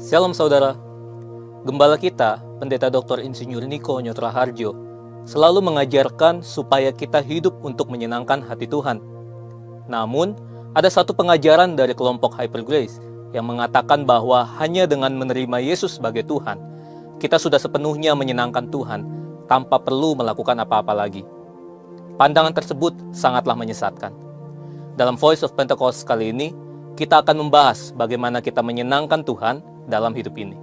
Shalom saudara, Gembala kita, Pendeta Dr. Insinyur Niko Nyotraharjo, selalu mengajarkan supaya kita hidup untuk menyenangkan hati Tuhan. Namun, ada satu pengajaran dari kelompok Hyper Grace yang mengatakan bahwa hanya dengan menerima Yesus sebagai Tuhan, kita sudah sepenuhnya menyenangkan Tuhan tanpa perlu melakukan apa-apa lagi. Pandangan tersebut sangatlah menyesatkan. Dalam Voice of Pentecost kali ini, kita akan membahas bagaimana kita menyenangkan Tuhan dalam hidup ini.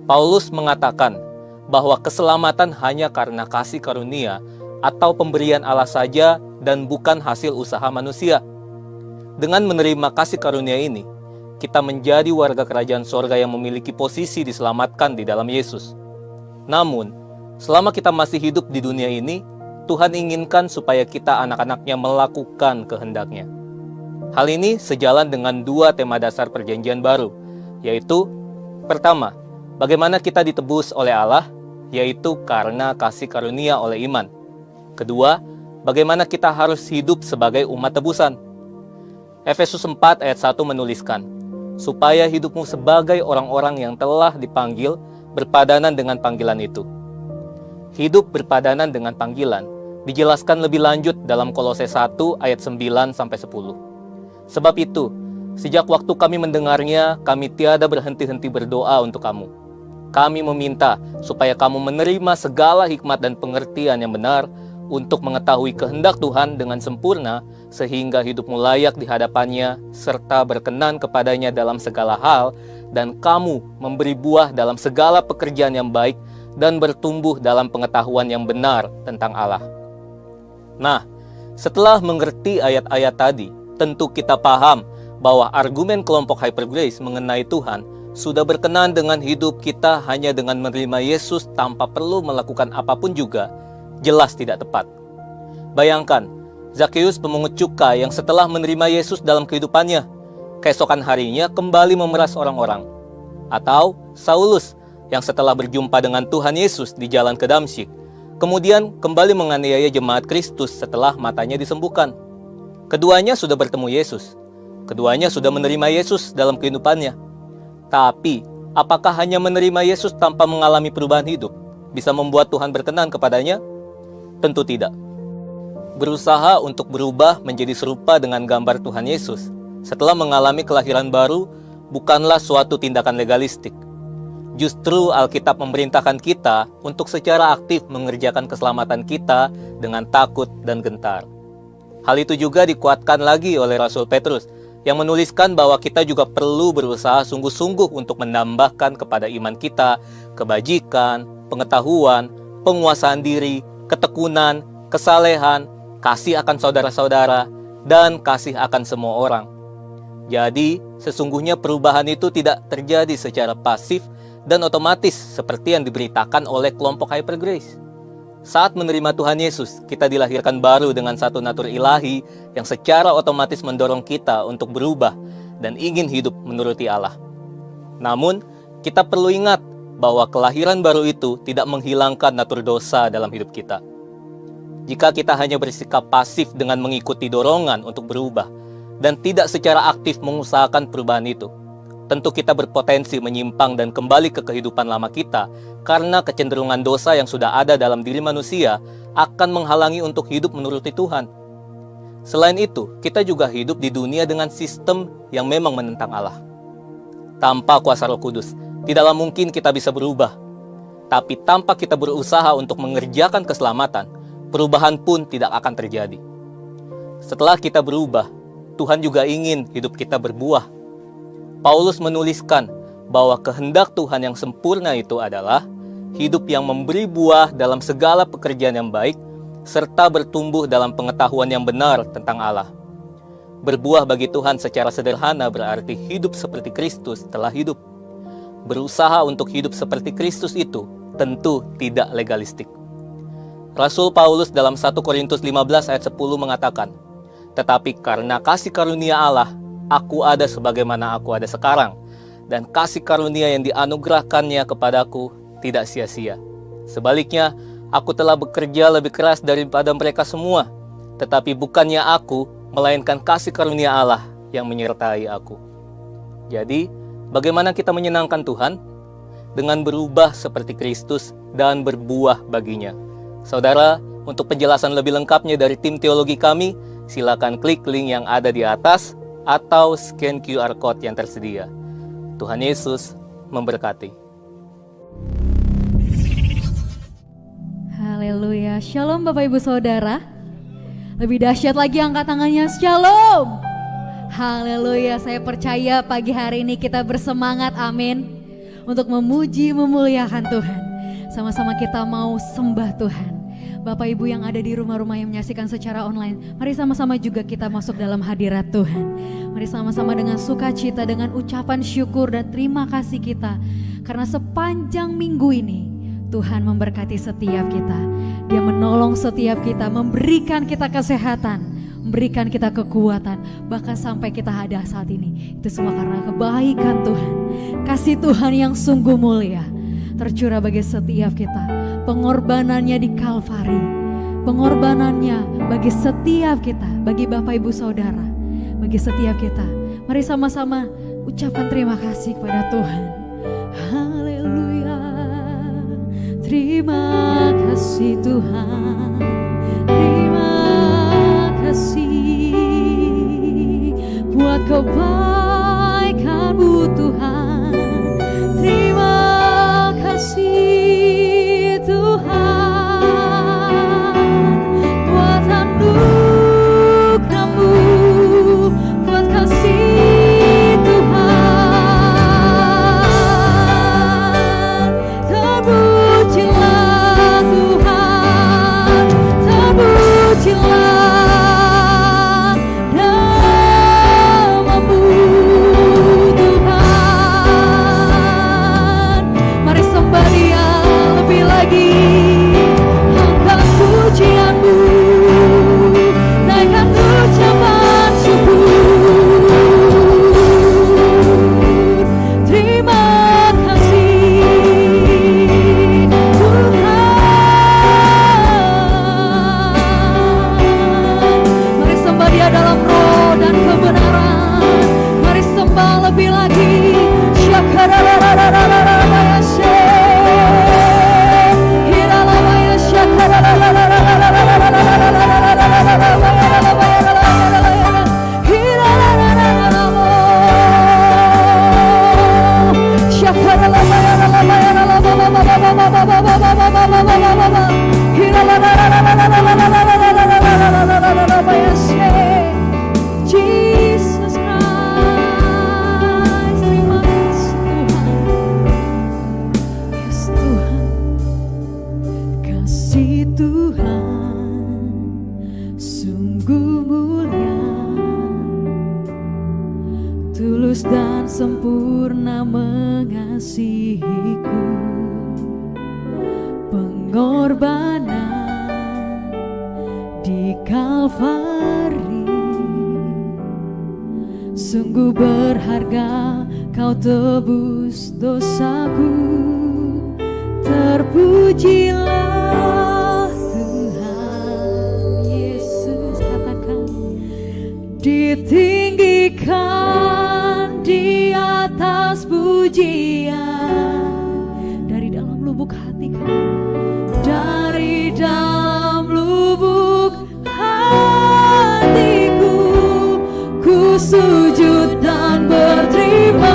Paulus mengatakan bahwa keselamatan hanya karena kasih karunia atau pemberian Allah saja dan bukan hasil usaha manusia. Dengan menerima kasih karunia ini, kita menjadi warga kerajaan sorga yang memiliki posisi diselamatkan di dalam Yesus. Namun, selama kita masih hidup di dunia ini, Tuhan inginkan supaya kita anak-anaknya melakukan kehendak-Nya. Hal ini sejalan dengan dua tema dasar perjanjian baru, yaitu pertama, bagaimana kita ditebus oleh Allah, yaitu karena kasih karunia oleh iman. Kedua, bagaimana kita harus hidup sebagai umat tebusan. Efesus 4 ayat 1 menuliskan, supaya hidupmu sebagai orang-orang yang telah dipanggil berpadanan dengan panggilan itu. Hidup berpadanan dengan panggilan dijelaskan lebih lanjut dalam Kolose 1 ayat 9-10. Sebab itu, sejak waktu kami mendengarnya, kami tiada berhenti-henti berdoa untuk kamu. Kami meminta supaya kamu menerima segala hikmat dan pengertian yang benar untuk mengetahui kehendak Tuhan dengan sempurna, sehingga hidupmu layak di hadapannya, serta berkenan kepadanya dalam segala hal, dan kamu memberi buah dalam segala pekerjaan yang baik, dan bertumbuh dalam pengetahuan yang benar tentang Allah. Nah, setelah mengerti ayat-ayat tadi, tentu kita paham bahwa argumen kelompok Hyper Grace mengenai Tuhan sudah berkenan dengan hidup kita hanya dengan menerima Yesus tanpa perlu melakukan apapun juga, jelas tidak tepat. Bayangkan, Zakheus pemungut cukai yang setelah menerima Yesus dalam kehidupannya, keesokan harinya kembali memeras orang-orang. Atau Saulus yang setelah berjumpa dengan Tuhan Yesus di jalan ke Damsyik, kemudian kembali menganiaya jemaat Kristus setelah matanya disembuhkan. Keduanya sudah bertemu Yesus. Keduanya sudah menerima Yesus dalam kehidupannya. Tapi, apakah hanya menerima Yesus tanpa mengalami perubahan hidup bisa membuat Tuhan berkenan kepadanya? Tentu tidak. Berusaha untuk berubah menjadi serupa dengan gambar Tuhan Yesus setelah mengalami kelahiran baru bukanlah suatu tindakan legalistik. Justru Alkitab memerintahkan kita untuk secara aktif mengerjakan keselamatan kita dengan takut dan gentar. Hal itu juga dikuatkan lagi oleh Rasul Petrus yang menuliskan bahwa kita juga perlu berusaha sungguh-sungguh untuk menambahkan kepada iman kita kebajikan, pengetahuan, penguasaan diri, ketekunan, kesalehan, kasih akan saudara-saudara, dan kasih akan semua orang. Jadi, sesungguhnya perubahan itu tidak terjadi secara pasif dan otomatis seperti yang diberitakan oleh kelompok Hyper Grace. Saat menerima Tuhan Yesus, kita dilahirkan baru dengan satu natur ilahi yang secara otomatis mendorong kita untuk berubah dan ingin hidup menuruti Allah. Namun, kita perlu ingat bahwa kelahiran baru itu tidak menghilangkan natur dosa dalam hidup kita. Jika kita hanya bersikap pasif dengan mengikuti dorongan untuk berubah dan tidak secara aktif mengusahakan perubahan itu, tentu kita berpotensi menyimpang dan kembali ke kehidupan lama kita karena kecenderungan dosa yang sudah ada dalam diri manusia akan menghalangi untuk hidup menuruti Tuhan. Selain itu, kita juga hidup di dunia dengan sistem yang memang menentang Allah. Tanpa kuasa Roh Kudus, tidaklah mungkin kita bisa berubah. Tapi tanpa kita berusaha untuk mengerjakan keselamatan, perubahan pun tidak akan terjadi. Setelah kita berubah, Tuhan juga ingin hidup kita berbuah. Paulus menuliskan bahwa kehendak Tuhan yang sempurna itu adalah hidup yang memberi buah dalam segala pekerjaan yang baik, serta bertumbuh dalam pengetahuan yang benar tentang Allah. Berbuah bagi Tuhan secara sederhana berarti hidup seperti Kristus telah hidup. Berusaha untuk hidup seperti Kristus itu tentu tidak legalistik. Rasul Paulus dalam 1 Korintus 15 ayat 10 mengatakan, "Tetapi karena kasih karunia Allah, aku ada sebagaimana aku ada sekarang, dan kasih karunia yang dianugerahkannya kepadaku tidak sia-sia. Sebaliknya, aku telah bekerja lebih keras daripada mereka semua, tetapi bukannya aku, melainkan kasih karunia Allah yang menyertai aku." Jadi, Bagaimana kita menyenangkan Tuhan? Dengan berubah seperti Kristus dan berbuah baginya. Saudara, untuk penjelasan lebih lengkapnya dari tim teologi kami, silakan klik link yang ada di atas atau scan QR Code yang tersedia. Tuhan Yesus memberkati. Haleluya. Shalom Bapak Ibu Saudara. Lebih dahsyat lagi angkat tangannya. Shalom. Haleluya. Saya percaya pagi hari ini kita bersemangat, amin, untuk memuji, memuliakan Tuhan. Sama-sama kita mau sembah Tuhan. Bapak Ibu yang ada di rumah-rumah yang menyaksikan secara online, mari sama-sama juga kita masuk dalam hadirat Tuhan. Mari sama-sama dengan sukacita, dengan ucapan syukur dan terima kasih kita. Karena sepanjang minggu ini Tuhan memberkati setiap kita. Dia menolong setiap kita, memberikan kita kesehatan, memberikan kita kekuatan, bahkan sampai kita ada saat ini. Itu semua karena kebaikan Tuhan, kasih Tuhan yang sungguh mulia tercurah bagi setiap kita. Pengorbanannya di Kalvari, pengorbanannya bagi setiap kita, bagi Bapak Ibu Saudara, bagi setiap kita. Mari sama-sama ucapkan terima kasih kepada Tuhan. Haleluya. Terima kasih Tuhan, terima kasih buat kebaikan-Mu Tuhan. Terima kasih Tuhan buat anugerah-Mu, buat kasih Tuhan. Terpujilah Tuhan, terpujilah nama-Mu Tuhan. Mari sembah Dia lebih lagi, angkat pujian-Mu, naikkan ucapan syukur. Terima kasih Tuhan. Mari sembah Dia dalam roh dan kebenaran. Mari sembah lebih lagi. Jesus Christ, terima kasih Tuhan. Yes Tuhan, kasih Tuhan sungguh mulia, tulus dan sempurna mengasihiku. Pengorbanan di Kalvari sungguh berharga, Kau tebus dosaku. Terpujilah Tuhan Yesus, katakan, ditinggikan di atas pujian. Dari dalam lubuk hati kami, dari dalam lubuk hatiku, ku sujud dan berterima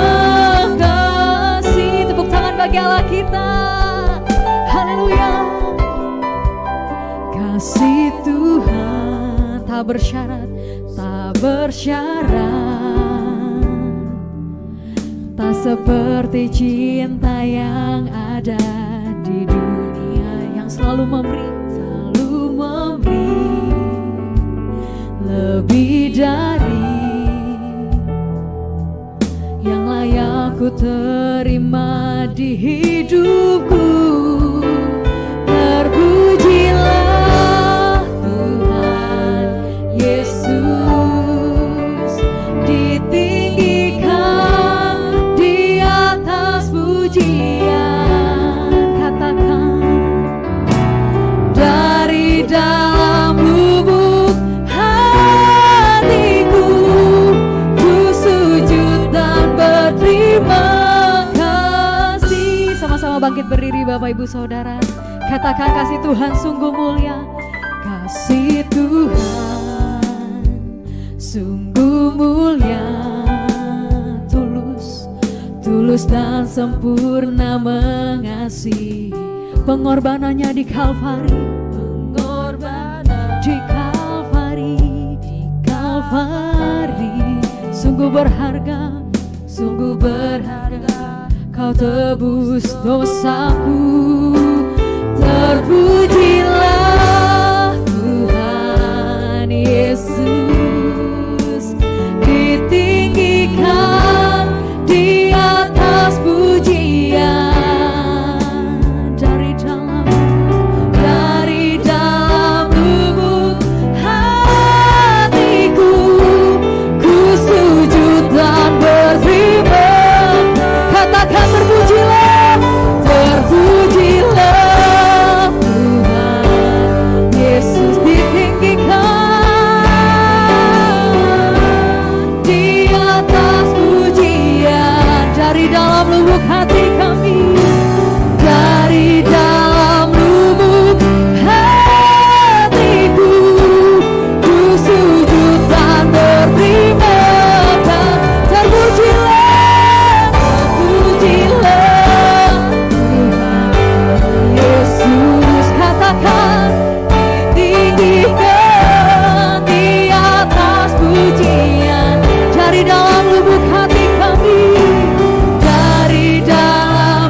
kasih. Tepuk tangan bagi Allah kita. Haleluya. Kasih Tuhan tak bersyarat, tak bersyarat, tak seperti cinta yang ada di dunia, yang selalu memberi lebih dari yang layak ku terima di hidupku. Terpujilah Tuhan Yesus, ditinggikan di atas pujian. Katakan, dari dalam lubuk hatiku, ku sujud dan berterima Terima kasih. Sama-sama bangkit berdiri Bapak Ibu Saudara. Katakan kasih Tuhan sungguh mulia. Kasih Tuhan sungguh mulia, tulus dan sempurna mengasihi. Pengorbanannya di Kalvari, di Kalvari, sungguh berharga, kau tebus dosaku. Terpujilah Tuhan Yesus, ditinggikan di atas pujian. Dari dalam lubuk hatiku, ku sujud dan berterima. Katakan terpujilah, terpujilah Tuhan Yesus, ditinggikan di atas pujian. Dari dalam lubuk hati kami, dari dalam lubuk hatiku, ku sujud dan berterima. Terpujilah, terpujilah Tuhan Yesus. Katakan ditinggikan di atas pujian. Dari dalam lubuk hati kami, dari dalam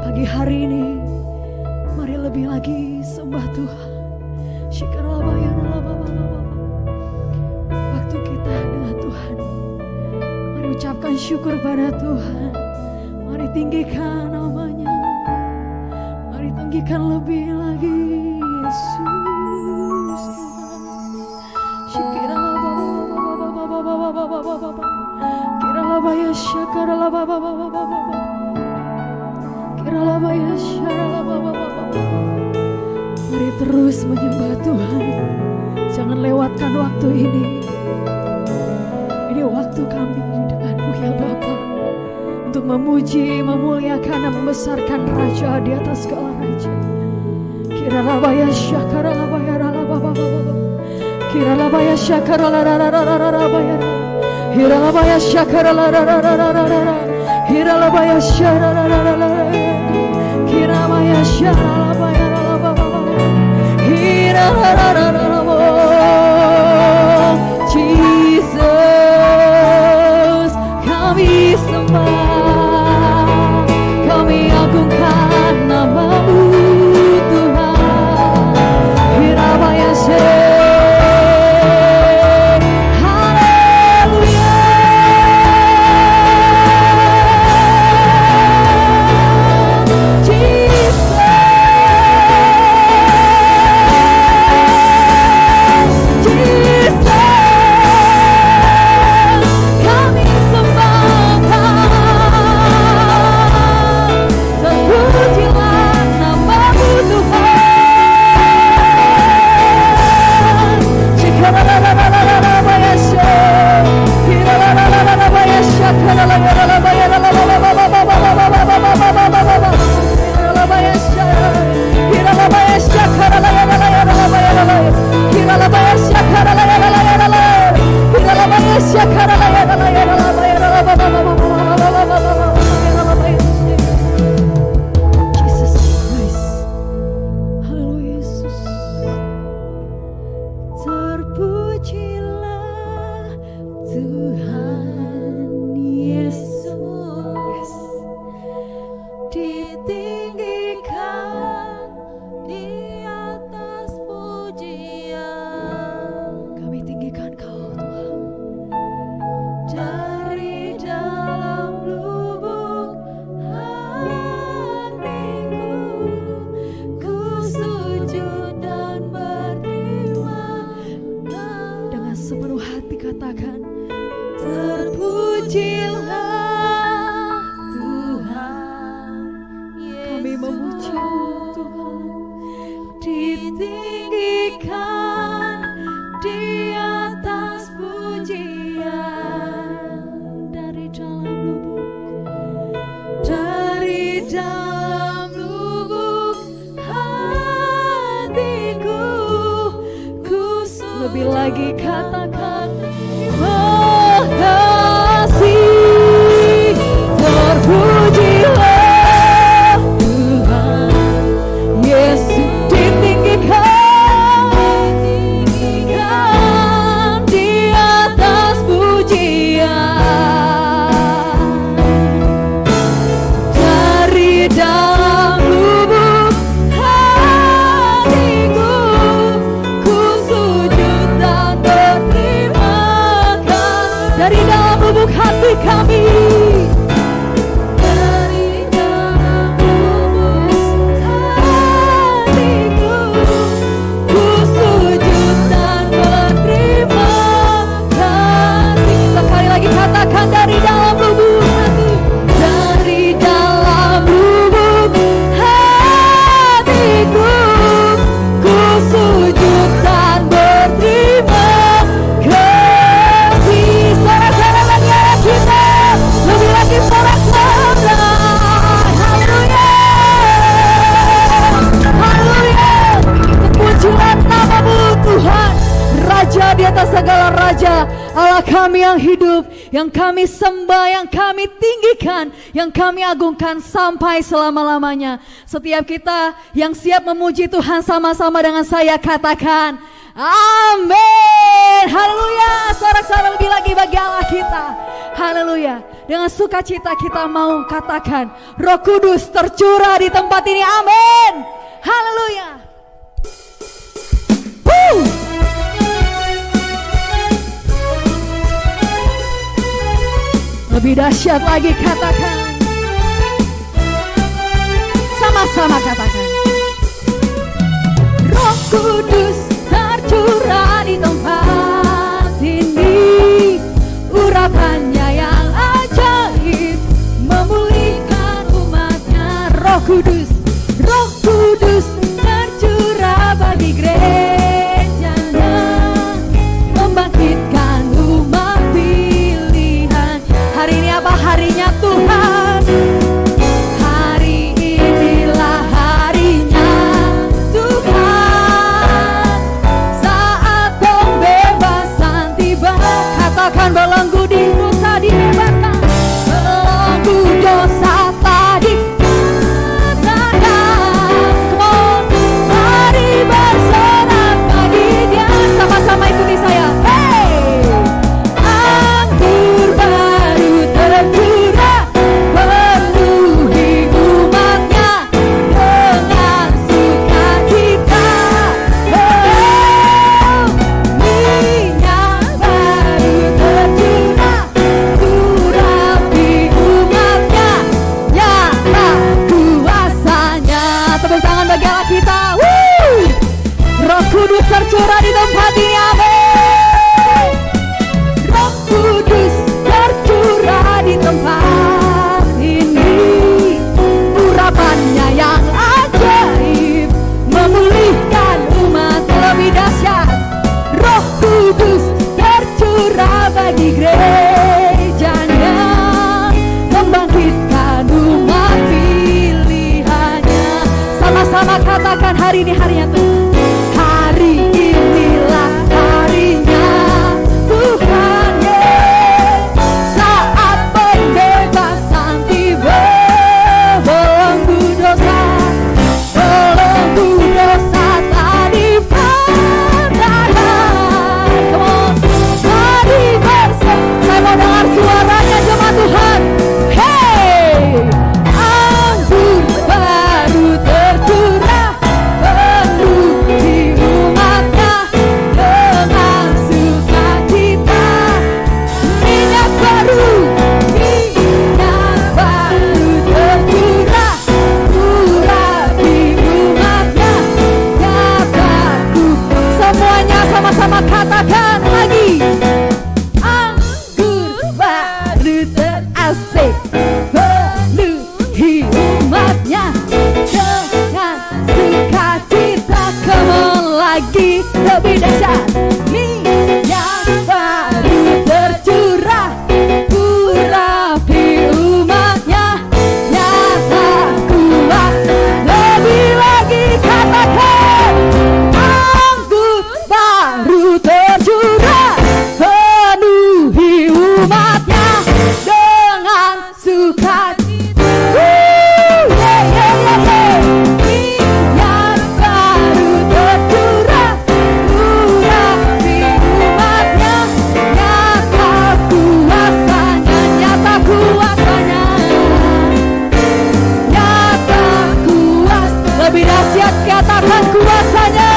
Pagi hari ini, mari lebih lagi sembah Tuhan. Waktu kita dengan Tuhan, mari ucapkan syukur pada Tuhan. Mari tinggikan namanya, mari tinggikan lebih lagi Yesus. Mari terus menyembah Tuhan. Jangan lewatkan waktu ini. Ini waktu kami denganmu ya Bapa, untuk memuji, memuliakan dan membesarkan Raja di atas segala raja. Kiralabaya syakaralabaya ralababa. Kiralabaya syakaralabaya. Hiralabaya syakaralabaya. Hiralabaya syakaralabaya. Kirabaya syakaralabaya ralababa. Jesus, kami sembah, kami agungkan nama-Mu Tuhan. Hirabaya haleluya. Jesus Christ. Haleluya Yesus. Terpujilah Tuhan Yesus. Ditinggikan di atas pujian. Kami tinggikan Kau Tuhan. Dari dalam lubuk hatiku, ku sujud dan berterima kasih. Dengan sepenuh hati katakan, terpujilah Tuhan Yesus. Kami memuji-Mu Tuhan. Ditinggikan di atas pujian. Dari dalam lubuk hatiku, ku sujud. Lebih lagi katakan terima kasih. Terpujilah Tuhan Yesus. Ditinggikan di atas pujian. Dari dalam lubuk hatiku, ku sujud dan berterima kasih. Dari dalam lubuk hati kami, dari dalam lubuk hatiku, ku sujud dan berterima kasih. Sekali lagi katakan, dari dalam lubuk hati. Dari dalam lubuk hatiku, ku sujud dan berterima kasih. Sorak-sorak lagi ayat kita, lebih lagi sorak-sorak. Haleluya, haleluya. Terpujilah nama-Mu Tuhan, Raja di atas segala raja, Allah kami yang hidup, yang kami sembah, yang kami tinggikan, yang kami agungkan sampai selama-lamanya. Setiap kita yang siap memuji Tuhan sama-sama dengan saya katakan, Amin. Haleluya. Sorak-sorak lebih lagi bagi Allah kita. Haleluya. Dengan sukacita kita mau katakan, Roh Kudus tercurah di tempat ini. Amin. Haleluya. Lebih dahsyat lagi katakan. Sama-sama katakan. Roh Kudus tercurah di tempat ini, urapannya yang ajaib memulihkan umatnya. Roh Kudus tercurah bagi gerejanya, membangkitkan umat pilihan. Hari ini apa harinya Tuhan? Hari inilah harinya Tuhan. Saat pembebasan tiba, katakan belenggu di dosa dibebaskan. Belenggu dosa tadi bersorak bagi Dia. Sama-sama ikuti saya. Hey! Anggur baru tercurah, penuhi umatnya dengan sukacita. Oh, minyak baru tercurah, urapi umatnya, nyata kuasanya. Tepuk tangan bagi Allah kita. Roh Kudus tercurah di tempat ini, amin. Roh Kudus tercurah di tempat ini, urapannya yang ajaib memulihkan umat. Lebih dahsyat, Roh Kudus tercurah bagi gerejanya, membangkitkan umat pilihannya. Sama-sama katakan, hari ini harinya Tuhan. Hari inilah harinya Tuhan, saat pembebasan tiba, belenggu dosa tadi patahkan. Come on, mari bersama. Saya mau dengar suaranya jemaat Tuhan. Hey, anggur baru tercurah, penuhi umatnya dengan sukacita. Minyak baru tercurah, urapi umatnya, nyataku. Semuanya sama-sama katakan lagi. Anggur baru terasik, penuhi umatnya dengan sukacita. Come on lagi, lebih dahsyat. Minyak baru tercurah, urapi umatnya, nyata kuat. Lebih lagi katakan. Anggur baru tercurah, penuhi umatnya dengan sukacita. Minyak baru tercurah, urapi umatnya, nyata kuasanya, nyata kuasanya, nyata kuas. Lebih dahsyat katakan kuasanya,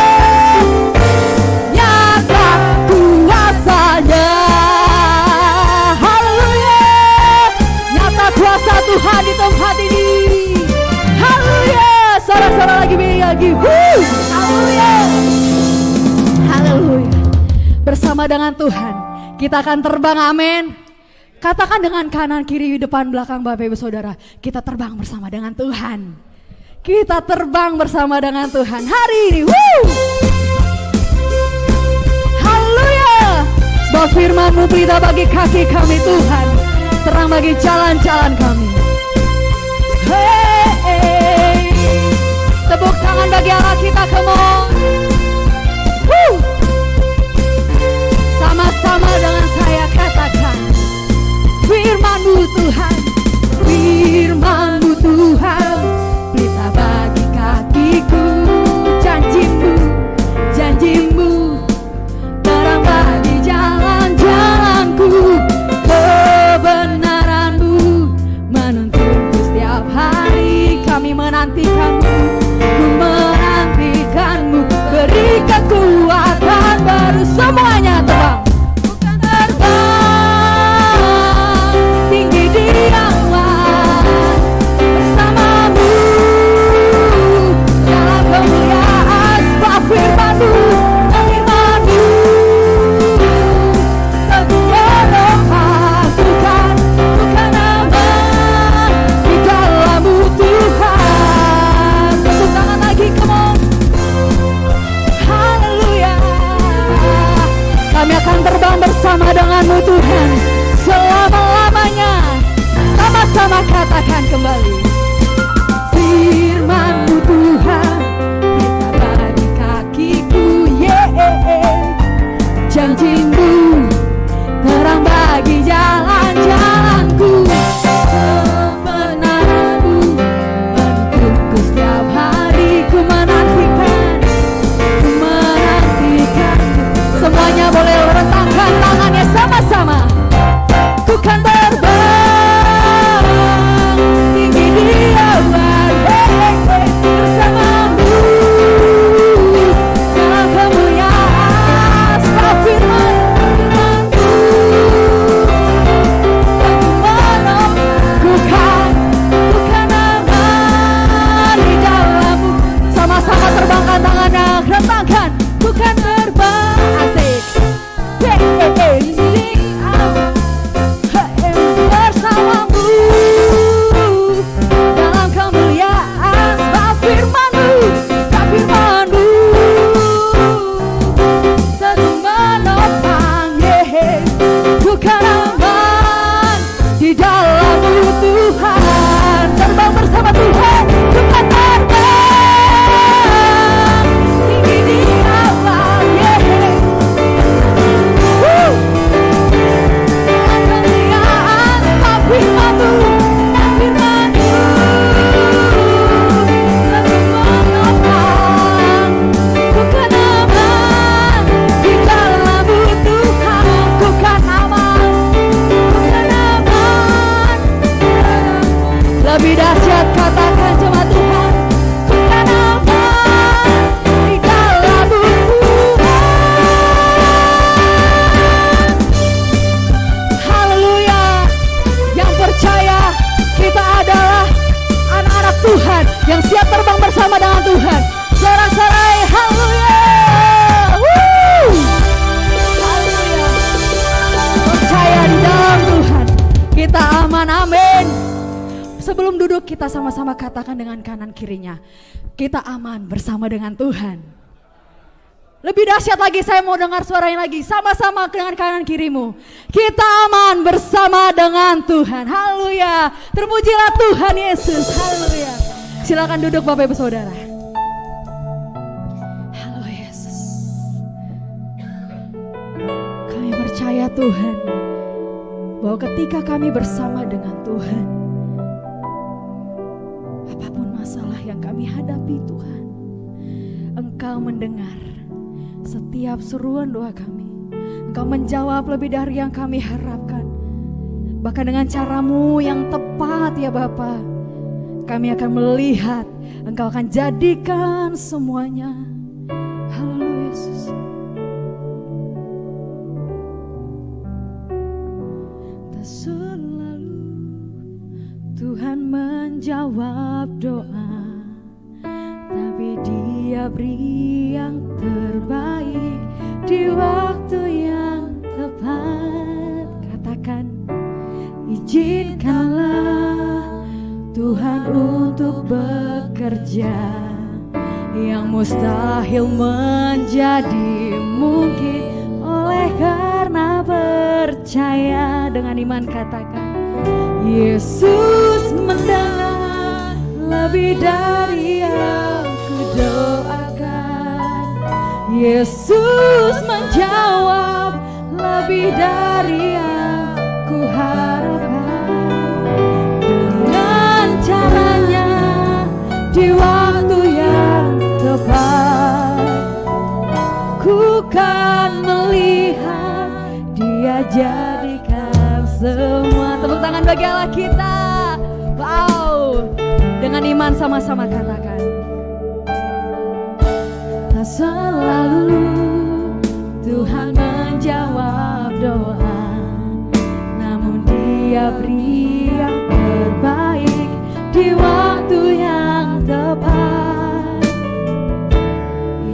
nyata kuasanya. Haleluya, nyata kuasa Tuhan di tempat ini. Haleluya, sorak-sorak lagi. Haleluya, haleluya. Bersama dengan Tuhan kita akan terbang, amin. Katakan dengan kanan, kiri, depan, belakang, Bapak Ibu Saudara, kita terbang bersama dengan Tuhan. Kita terbang bersama dengan Tuhan hari ini. Haleluya. Sebab firman-Mu pelita bagi kaki kami Tuhan, terang bagi jalan-jalan kami. Hey, tepuk tangan bagi Allah kita, come on. Sama-sama dengan saya katakan, firman-Mu Tuhan, firman-Mu Tuhan, pelita bagi kakiku. Janji-Mu, janji-Mu menantikanmu, ku menantikanmu. Beri kekuatan baru, semuanya terbang. Bukan terbang tinggi di awan, bersamamu dalam kemuliaan. Sebab firman-Mu, firman-Mu teguh menopang. Bukan aman di dalam-Mu Tuhan. Tepuk tangan lagi, come on. Haleluya. Kami akan terbang bersama dengan-Mu Tuhan selama-lamanya. Sama-sama katakan kembali. Firman-Mu Tuhan, kita bagi kakiku, janji-Mu terang bagi jalan-jalanku. Kebenaran-Mu menuntunku setiap hari. Ku menantikan, ku menantikan. Semuanya boleh rentangkan tangannya sama-sama. Ku kan terbang tinggi di awan, bersamamu dalam kemuliaan. Sebab firman-Mu teguh menopang. Bukan aman di dalam-Mu. Sama-sama terbangkan tangannya, rentangkan. Bukan terbang, asik. Bersamamu dalam kemuliaan. Sebab firman-Mu teguh menopang. Bukan aman di dalam-Mu Tuhan. Terbang bersama Tuhan. Bukan terbang tinggi di awan. Kemuliaan, sebab firman-Mu teguh menopang. Bukan aman di dalam-Mu Tuhan. Bukan aman. Lebih dahsyat katakan cuma Tuhan. Bukan aman di dalam-Mu Tuhan. Haleluya. Yang percaya kita adalah anak-anak Tuhan yang siap terbang bersama dengan Tuhan. Sorak-sorai haleluya. Woo! Haleluya. Percaya di dalam Tuhan kita aman, amin. Sebelum duduk kita sama-sama katakan dengan kanan kirinya, kita aman bersama dengan Tuhan. Lebih dahsyat lagi, saya mau dengar suaranya lagi. Sama-sama dengan kanan kirimu. Kita aman bersama dengan Tuhan. Haleluya. Terpujilah Tuhan Yesus. Haleluya. Silakan duduk Bapak Ibu Saudara. Halo Yesus. Kami percaya Tuhan, bahwa ketika kami bersama dengan Tuhan, apapun masalah yang kami hadapi Tuhan, Engkau mendengar setiap seruan doa kami. Engkau menjawab lebih dari yang kami harapkan. Bahkan dengan cara-Mu yang tepat ya Bapa, kami akan melihat Engkau akan jadikan semuanya. Haleluya Yesus. Tak selalu Tuhan menjawab doa, tapi Dia beri yang terbaik di waktu yang tepat. Katakan, izinkanlah Tuhan untuk bekerja, yang mustahil menjadi mungkin oleh karena percaya. Dengan iman katakan, Yesus mendengar lebih dari yang kudoakan. Yesus menjawab lebih dari yang kuharapkan. Dengan caranya di waktu yang tepat, ku kan melihat Dia jadikan semua. Tepuk tangan bagi Allah kita. Wow. Dengan iman iman sama-sama katakan. Tak selalu Tuhan menjawab doa, namun Dia beri yang terbaik di waktu yang tepat.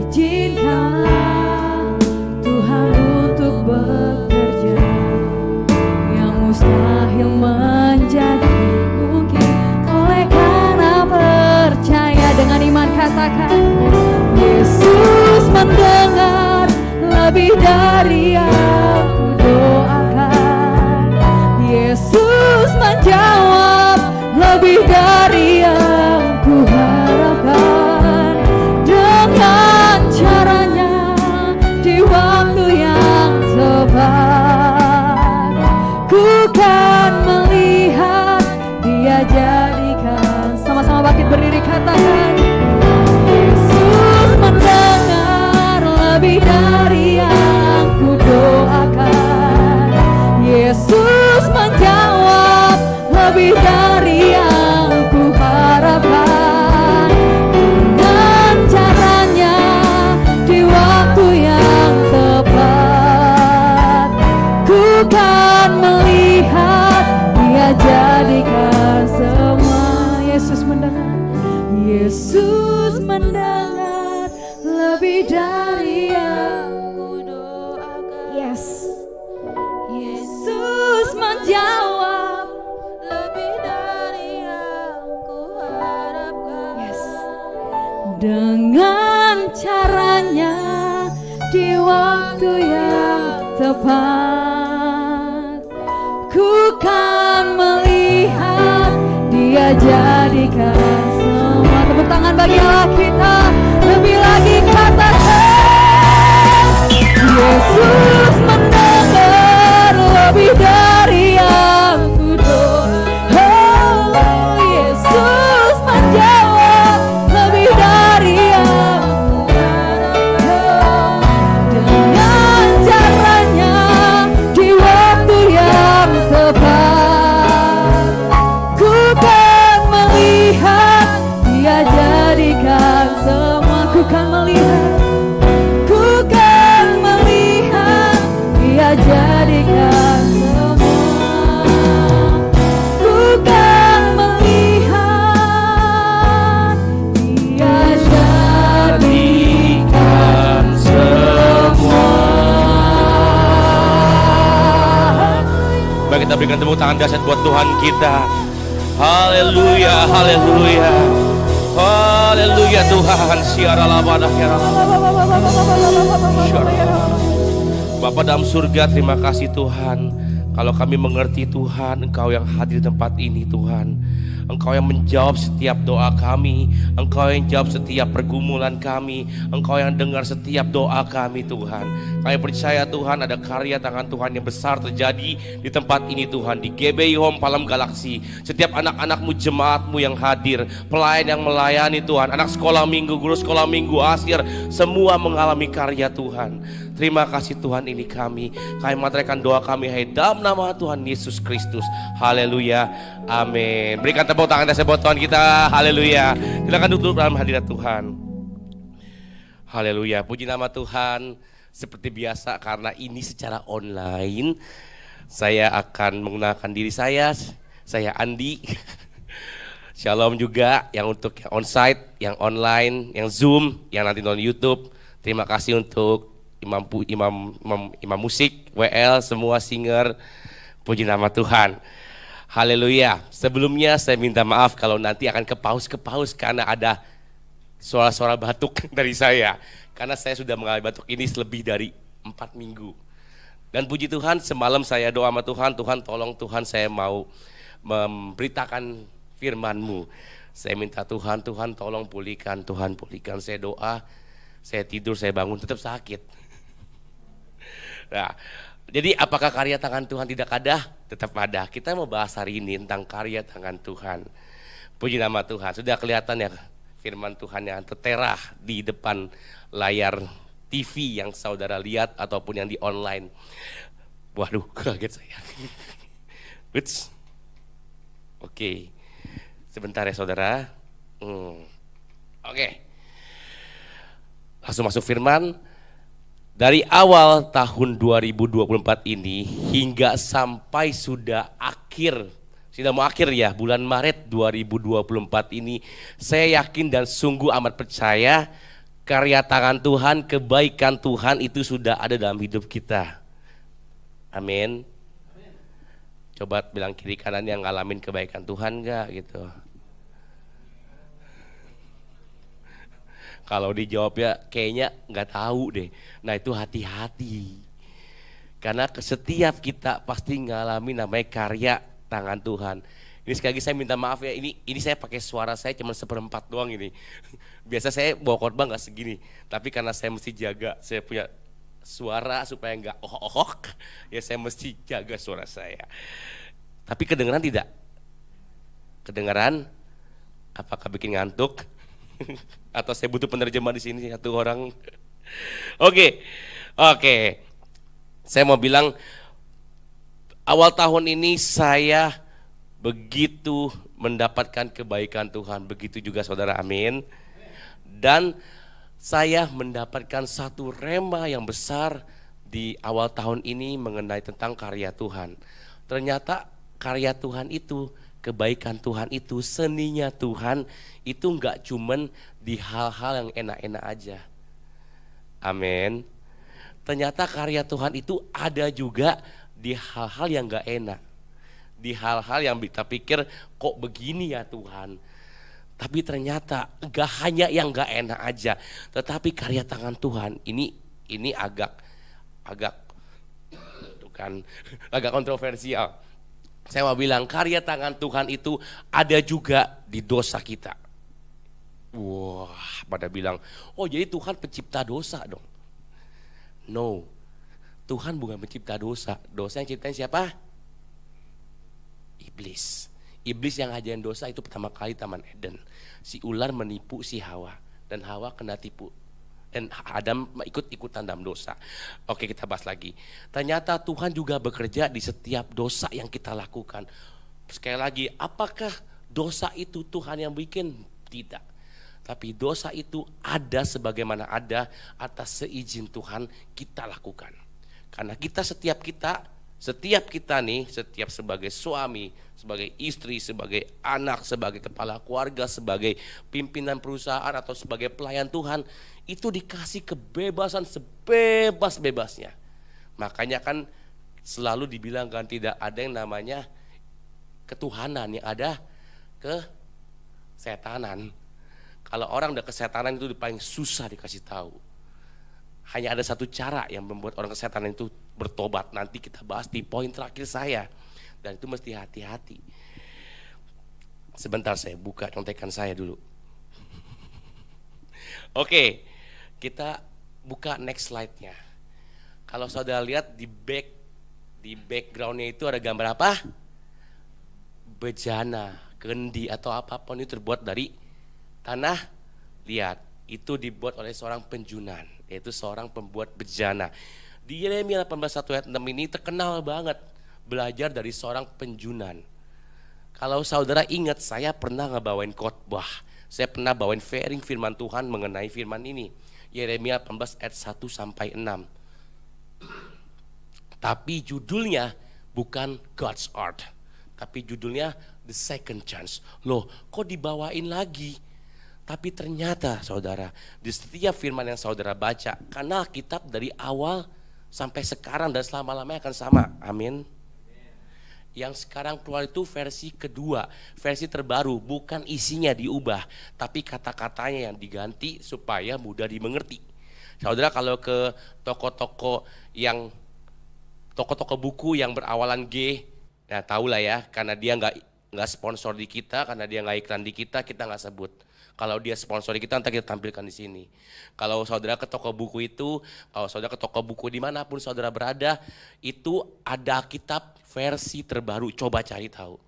Izinkanlah Tuhan untuk bekerja, yang mustahil menjadi mungkin oleh karena percaya. Dengan iman katakan, Yesus mendengar lebih dari yang kudoakan. Yesus menjawab lebih dari yang kuharapkan. Dengan caranya di waktu yang tepat, ku kan melihat Dia jadikan. Sama-sama bangkit berdiri katakan, Yesus mendengar lebih dari yang kudoakan. Yesus menjawab lebih dari yang kuharapkan. Dengan caranya di waktu yang tepat, ku kan melihat Dia jadikan semua. Yesus mendengar, Yesus mendengar lebih dari yang kudoakan. Yes. Yesus menjawab lebih dari yang kuharapkan. Yes. Dengan caranya di waktu yang tepat, ku kan melihat Dia jadikan semua. Tepuk tangan bagi Allah kita. Lebih lagi katakan, Yesus mendengar lebih dari yang kudoakan. Oh, Yesus menjawab lebih dari yang kuharapkan. Dengan caranya di waktu yang tepat, ku kan melihat Dia jadikan semua. Ku kan melihat, ku kan melihat Dia jadikan semua. Ku kan melihat Dia jadikan semua. Mari kita berikan tepuk tangan dahsyat buat Tuhan kita. Haleluya, haleluya, haleluya Tuhan. Siara labadah ya Bapa dalam surga, terima kasih Tuhan. Kalau kami mengerti Tuhan, Engkau yang hadir di tempat ini Tuhan. Engkau yang menjawab setiap doa kami. Engkau yang jawab setiap pergumulan kami. Engkau yang dengar setiap doa kami Tuhan. Kami percaya Tuhan ada karya tangan Tuhan yang besar terjadi di tempat ini Tuhan. Di GBI Home Palem Galaksi. Setiap anak-anak-Mu, jemaat-Mu yang hadir, pelayan yang melayani Tuhan, anak sekolah minggu, guru sekolah minggu, asir, semua mengalami karya Tuhan. Terima kasih Tuhan, ini kami materaikan doa kami dalam nama Tuhan Yesus Kristus. Haleluya, amin. Berikan tepuk tangan dan buat Tuhan kita. Haleluya. Silakan duduk dalam hadirat Tuhan. Haleluya, puji nama Tuhan. Seperti biasa, karena ini secara online, saya akan menggunakan diri saya Andi. Shalom juga yang untuk yang onsite, yang online, yang Zoom, yang nanti nonton YouTube. Terima kasih untuk imam musik, WL, semua singer. Puji nama Tuhan. Haleluya. Sebelumnya saya minta maaf kalau nanti akan ke paus karena ada suara-suara batuk dari saya. Karena saya sudah mengalami batuk ini lebih dari 4 minggu. Dan puji Tuhan, semalam saya doa sama Tuhan, Tuhan tolong Tuhan, saya mau memberitakan firman-Mu. Saya minta Tuhan tolong pulihkan, Tuhan pulihkan. Saya doa, saya tidur, saya bangun tetap sakit. Nah, jadi apakah karya tangan Tuhan tidak ada? Tetap ada. Kita mau bahas hari ini tentang karya tangan Tuhan. Puji nama Tuhan. Sudah kelihatan ya firman Tuhan yang tertera di depan layar TV yang saudara lihat ataupun yang di online. Waduh, kaget saya. Oke, sebentar ya saudara. Oke. Langsung masuk firman. Dari awal tahun 2024 ini hingga sampai sudah mau akhir ya, bulan Maret 2024 ini, saya yakin dan sungguh amat percaya karya tangan Tuhan, kebaikan Tuhan itu sudah ada dalam hidup kita. Amin. Coba bilang kiri kanan yang ngalamin kebaikan Tuhan enggak gitu. Kalau dijawab ya kayaknya nggak tahu deh. Nah itu hati-hati. Karena setiap kita pasti ngalamin namanya karya tangan Tuhan. Ini sekali lagi saya minta maaf ya. Ini saya pakai suara saya cuma 1/4 doang ini. Biasa saya bawa khotbah nggak segini. Tapi karena saya mesti jaga saya punya suara supaya nggak ohok-ohok. Ya saya mesti jaga suara saya. Tapi kedengeran tidak? Kedengeran? Apakah bikin ngantuk? Atau saya butuh penerjemah di sini satu orang? Oke. Saya mau bilang awal tahun ini saya begitu mendapatkan kebaikan Tuhan, begitu juga saudara, amin. Dan saya mendapatkan satu rema yang besar di awal tahun ini mengenai tentang karya Tuhan. Ternyata karya Tuhan itu, kebaikan Tuhan itu, seninya Tuhan itu enggak cuman di hal-hal yang enak-enak aja. Amin. Ternyata karya Tuhan itu ada juga di hal-hal yang enggak enak. Di hal-hal yang kita pikir kok begini ya Tuhan. Tapi ternyata enggak hanya yang enggak enak aja, tetapi karya tangan Tuhan ini agak kontroversial. Saya mau bilang karya tangan Tuhan itu ada juga di dosa kita. Wah, pada bilang, oh jadi Tuhan pencipta dosa dong. No, Tuhan bukan pencipta dosa. Dosa yang ciptain siapa? Iblis. Iblis yang ngajarin dosa itu pertama kali Taman Eden. Si ular menipu si Hawa, dan Hawa kena tipu. Dan Adam ikut-ikutan dalam dosa. Oke, kita bahas lagi. Ternyata Tuhan juga bekerja di setiap dosa yang kita lakukan. Sekali lagi, apakah dosa itu Tuhan yang bikin? Tidak. Tapi dosa itu ada sebagaimana ada atas seizin Tuhan kita lakukan. Karena setiap kita nih, setiap sebagai suami, sebagai istri, sebagai anak, sebagai kepala keluarga, sebagai pimpinan perusahaan atau sebagai pelayan Tuhan, itu dikasih kebebasan sebebas-bebasnya. Makanya kan selalu dibilang kan tidak ada yang namanya ketuhanan, yang ada kesetanan. Kalau orang udah kesetanan itu paling susah dikasih tahu. Hanya ada satu cara yang membuat orang kesetanan itu bertobat. Nanti kita bahas di poin terakhir saya. Dan itu mesti hati-hati. Sebentar saya buka contekan saya dulu. Oke, kita buka next slide-nya. Kalau saudara lihat di background-nya itu ada gambar apa? Bejana, kendi atau apapun itu terbuat dari tanah liat. Itu dibuat oleh seorang penjunan, yaitu seorang pembuat bejana. Di Yeremia 18:1-6 ini terkenal banget belajar dari seorang penjunan. Kalau saudara ingat, saya pernah ngebawain khotbah. Saya pernah bawain sharing firman Tuhan mengenai firman ini. Yeremia 18:1-6. Tapi judulnya bukan God's Art, tapi judulnya The Second Chance. Loh, kok dibawain lagi? Tapi ternyata saudara, di setiap firman yang saudara baca, karena kitab dari awal sampai sekarang dan selama-lamanya akan sama, amin. Yang sekarang keluar itu versi kedua, versi terbaru, bukan isinya diubah, tapi kata-katanya yang diganti supaya mudah dimengerti. Saudara kalau ke toko-toko buku yang berawalan G, ya tahulah ya, karena dia nggak sponsor di kita, karena dia nggak iklan di kita nggak sebut. Kalau dia sponsori kita, nanti kita tampilkan di sini. Kalau saudara ke toko buku itu, kalau saudara ke toko buku dimanapun saudara berada, itu ada kitab versi terbaru. Coba cari tahu.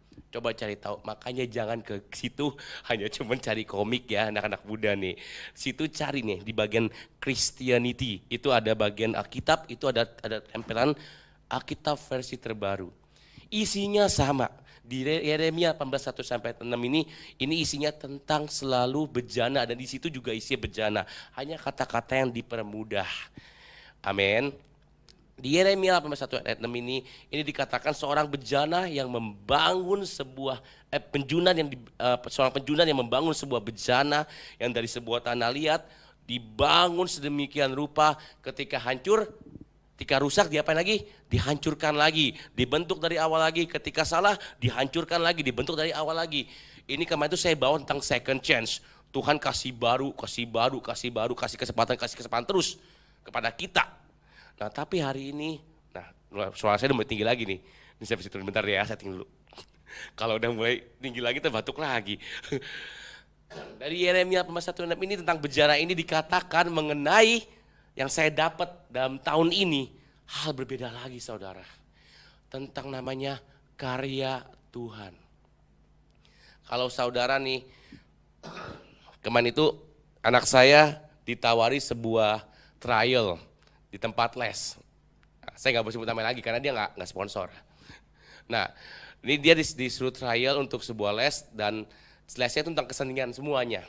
Makanya jangan ke situ hanya cuma cari komik ya, anak-anak muda nih. Situ cari nih di bagian Christianity. Itu ada bagian Alkitab, itu ada tempelan Alkitab versi terbaru. Isinya sama. Di Yeremia 18:1-6 ini isinya tentang selalu bejana, dan di situ juga isinya bejana. Hanya kata-kata yang dipermudah. Amin. Di Yeremia 18:1-6 ini dikatakan seorang bejana yang membangun sebuah seorang penjunan yang membangun sebuah bejana yang dari sebuah tanah liat dibangun sedemikian rupa, ketika hancur, ketika rusak diapain lagi? Dihancurkan lagi, dibentuk dari awal lagi, ketika salah dihancurkan lagi, dibentuk dari awal lagi. Ini kemarin itu saya bawa tentang second chance. Tuhan kasih baru, kasih baru, kasih baru, kasih kesempatan terus kepada kita. Nah tapi hari ini, nah suara saya udah mulai tinggi lagi nih. Ini saya bisa turun bentar ya, saya tinggi dulu. Kalau udah mulai tinggi lagi terbatuk lagi. Dari Yeremia 18:1-6 ini tentang bejana ini dikatakan mengenai yang saya dapat dalam tahun ini, hal berbeda lagi saudara. Tentang namanya karya Tuhan. Kalau saudara nih, kemarin itu anak saya ditawari sebuah trial di tempat les. Nah, saya nggak boleh sebut nama lagi karena dia nggak sponsor. Nah, ini dia disuruh trial untuk sebuah les, dan lesnya itu tentang kesenian semuanya.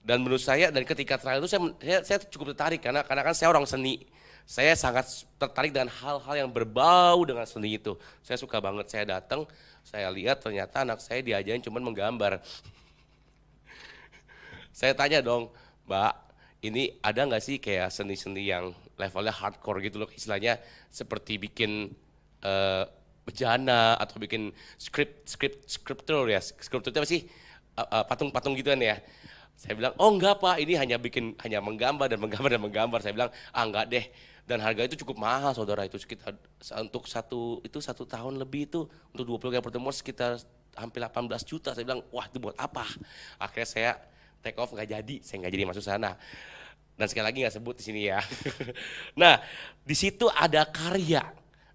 Dan menurut saya, dan ketika trial itu saya cukup tertarik karena kan saya orang seni. Saya sangat tertarik dengan hal-hal yang berbau dengan seni itu. Saya suka banget. Saya datang, saya lihat ternyata anak saya diajarin cuma menggambar. Saya tanya dong, Mbak, ini ada nggak sih kayak seni-seni yang levelnya hardcore gitu loh, istilahnya seperti bikin bejana atau bikin scripture ya, scripture itu apa sih, patung-patung gituan ya. Saya bilang, oh enggak Pak, ini hanya menggambar dan menggambar dan menggambar. Saya bilang, enggak deh. Dan harga itu cukup mahal saudara, itu sekitar untuk satu tahun lebih itu untuk 20 kali pertemuan sekitar hampir 18 juta. Saya bilang, wah itu buat apa? Akhirnya saya take off, nggak jadi, saya nggak jadi masuk sana. Dan sekali lagi nggak sebut di sini ya. Nah, di situ ada karya,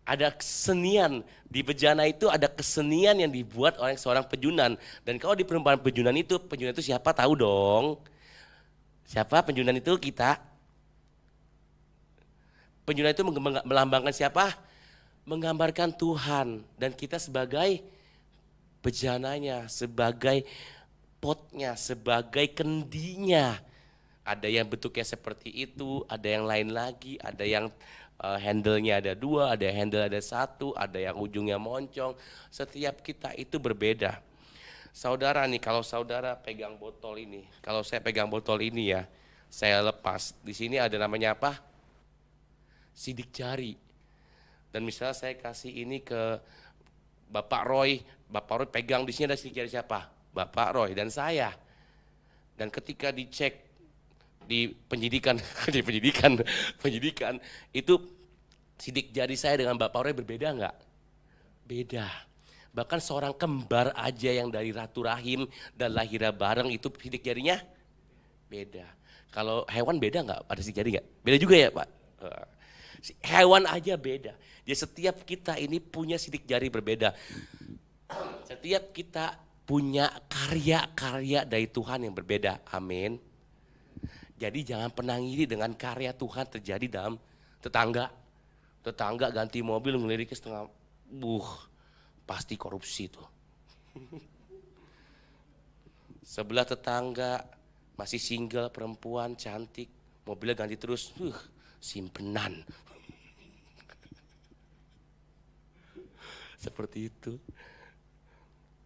ada kesenian. Di bejana itu ada kesenian yang dibuat oleh seorang penjunan. Dan kalau di perumpamaan penjunan itu siapa tahu dong? Siapa penjunan itu? Kita. Penjunan itu melambangkan siapa? Menggambarkan Tuhan. Dan kita sebagai bejananya, sebagai potnya, sebagai kendinya. Ada yang bentuknya seperti itu, ada yang lain lagi, ada yang handle-nya ada 2, ada yang handle ada 1, ada yang ujungnya moncong. Setiap kita itu berbeda. Saudara nih, kalau saudara pegang botol ini, kalau saya pegang botol ini ya, saya lepas. Di sini ada namanya apa? Sidik jari. Dan misalnya saya kasih ini ke Bapak Roy pegang, di sini ada sidik jari siapa? Bapak Roy dan saya. Dan ketika dicek di penyidikan itu sidik jari saya dengan Bapak Roy berbeda enggak? Beda. Bahkan seorang kembar aja yang dari ratu rahim dan lahirnya bareng itu sidik jarinya beda. Kalau hewan beda enggak? Ada sidik jari enggak? Beda juga ya Pak? Hewan aja beda. Jadi setiap kita ini punya sidik jari berbeda. Setiap kita punya karya-karya dari Tuhan yang berbeda. Amin. Jadi jangan pernah ngiri dengan karya Tuhan terjadi dalam tetangga. Tetangga ganti mobil ngeliriknya setengah, pasti korupsi tuh. Sebelah tetangga masih single, perempuan cantik, mobilnya ganti terus, simpenan. Seperti itu.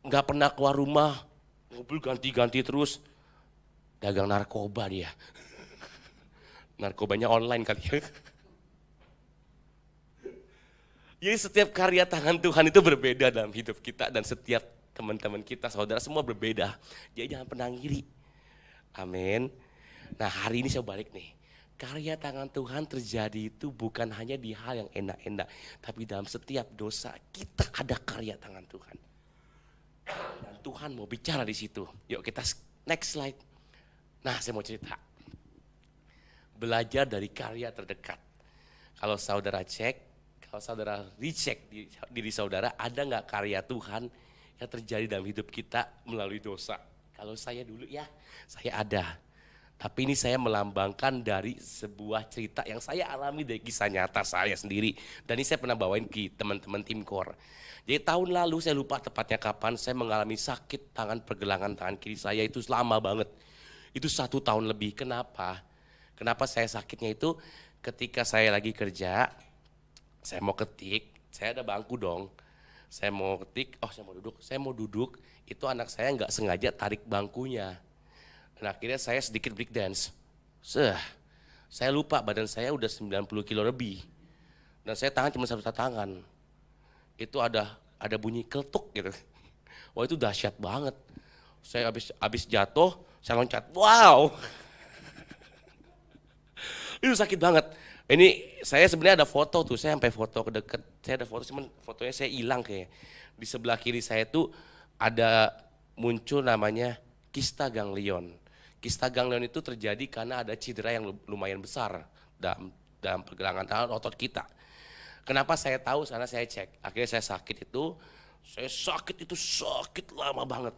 Nggak pernah keluar rumah, mobil ganti-ganti terus, dagang narkoba dia. Narkobanya online kali ya. Jadi setiap karya tangan Tuhan itu berbeda dalam hidup kita, dan setiap teman-teman kita, saudara semua berbeda. Jadi jangan pernah ngiri. Amin. Nah hari ini saya balik nih. Karya tangan Tuhan terjadi itu bukan hanya di hal yang enak-enak, tapi dalam setiap dosa kita ada karya tangan Tuhan. Dan Tuhan mau bicara di situ. Yuk kita next slide. Nah saya mau cerita. Belajar dari karya terdekat. Kalau saudara cek, kalau saudara recheck diri saudara, ada nggak karya Tuhan yang terjadi dalam hidup kita melalui dosa? Kalau saya dulu ya, saya ada. Tapi ini saya melambangkan dari sebuah cerita yang saya alami dari kisah nyata saya sendiri. Dan ini saya pernah bawain ke teman-teman tim core. Jadi tahun lalu saya lupa tepatnya kapan saya mengalami sakit pergelangan tangan kiri saya itu lama banget. Itu 1 tahun lebih. Kenapa? Kenapa saya sakitnya itu ketika saya lagi kerja, saya mau ketik, saya ada bangku dong. Saya mau ketik, saya mau duduk, itu anak saya nggak sengaja tarik bangkunya. Dan akhirnya saya sedikit break dance. Saya lupa badan saya udah 90 kilo lebih. Dan saya tangan cuma satu tangan. Itu ada bunyi keletuk gitu. Wah itu dahsyat banget. Saya habis jatuh, saya loncat. Wow. Itu sakit banget. Ini saya sebenarnya ada foto tuh, saya sampai foto ke deket. Saya ada foto, cuman fotonya saya hilang kayak. Di sebelah kiri saya tuh ada muncul namanya kista ganglion. Kista ganglion itu terjadi karena ada cedera yang lumayan besar dalam pergelangan tangan otot kita. Kenapa saya tahu? Karena saya cek. Akhirnya saya sakit itu sakit lama banget.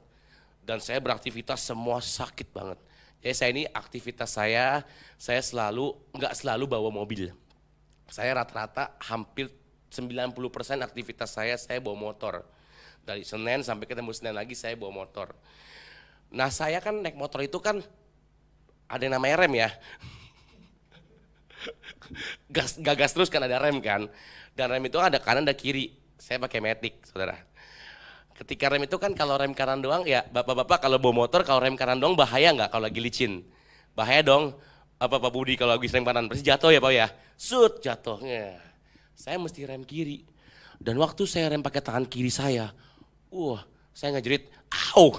Dan saya beraktivitas semua sakit banget. Jadi saya ini aktivitas saya nggak selalu bawa mobil. Saya rata-rata hampir 90% aktivitas saya bawa motor. Dari Senin sampai ketemu Senin lagi saya bawa motor. Nah saya kan naik motor itu kan ada yang namanya rem ya. Gas terus kan ada rem kan. Dan rem itu ada kanan ada kiri. Saya pakai Matic saudara. Ketika rem itu kan kalau rem kanan doang ya bapak-bapak kalau bawa motor kalau rem kanan doang bahaya nggak kalau lagi licin? Bahaya dong. Apa Pak Budi kalau lagi rem kanan pasti jatuh ya Pak ya? Jatuhnya. Saya mesti rem kiri. Dan waktu saya rem pakai tangan kiri saya saya ngejerit, au.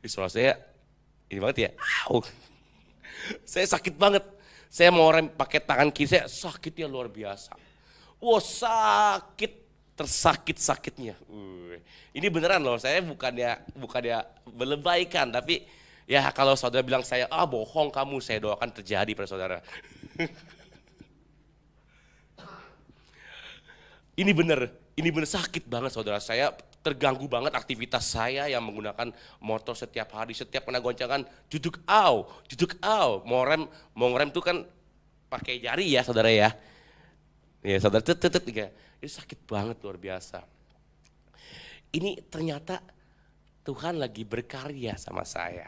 Suara saya ini banget ya, au. Saya sakit banget. Saya mau rem pakai tangan kiri saya sakitnya luar biasa. Sakit, tersakit-sakitnya. Ini beneran loh, saya bukannya melebaikan, tapi ya kalau saudara bilang saya, bohong kamu, saya doakan terjadi pada saudara. Ini bener sakit banget saudara, saya terganggu banget aktivitas saya yang menggunakan motor setiap hari, setiap kena goncangan, juduk au, mau ngerem tuh kan pakai jari ya saudara ya. Ya saudara ya. Itu sakit banget luar biasa. Ini ternyata Tuhan lagi berkarya sama saya.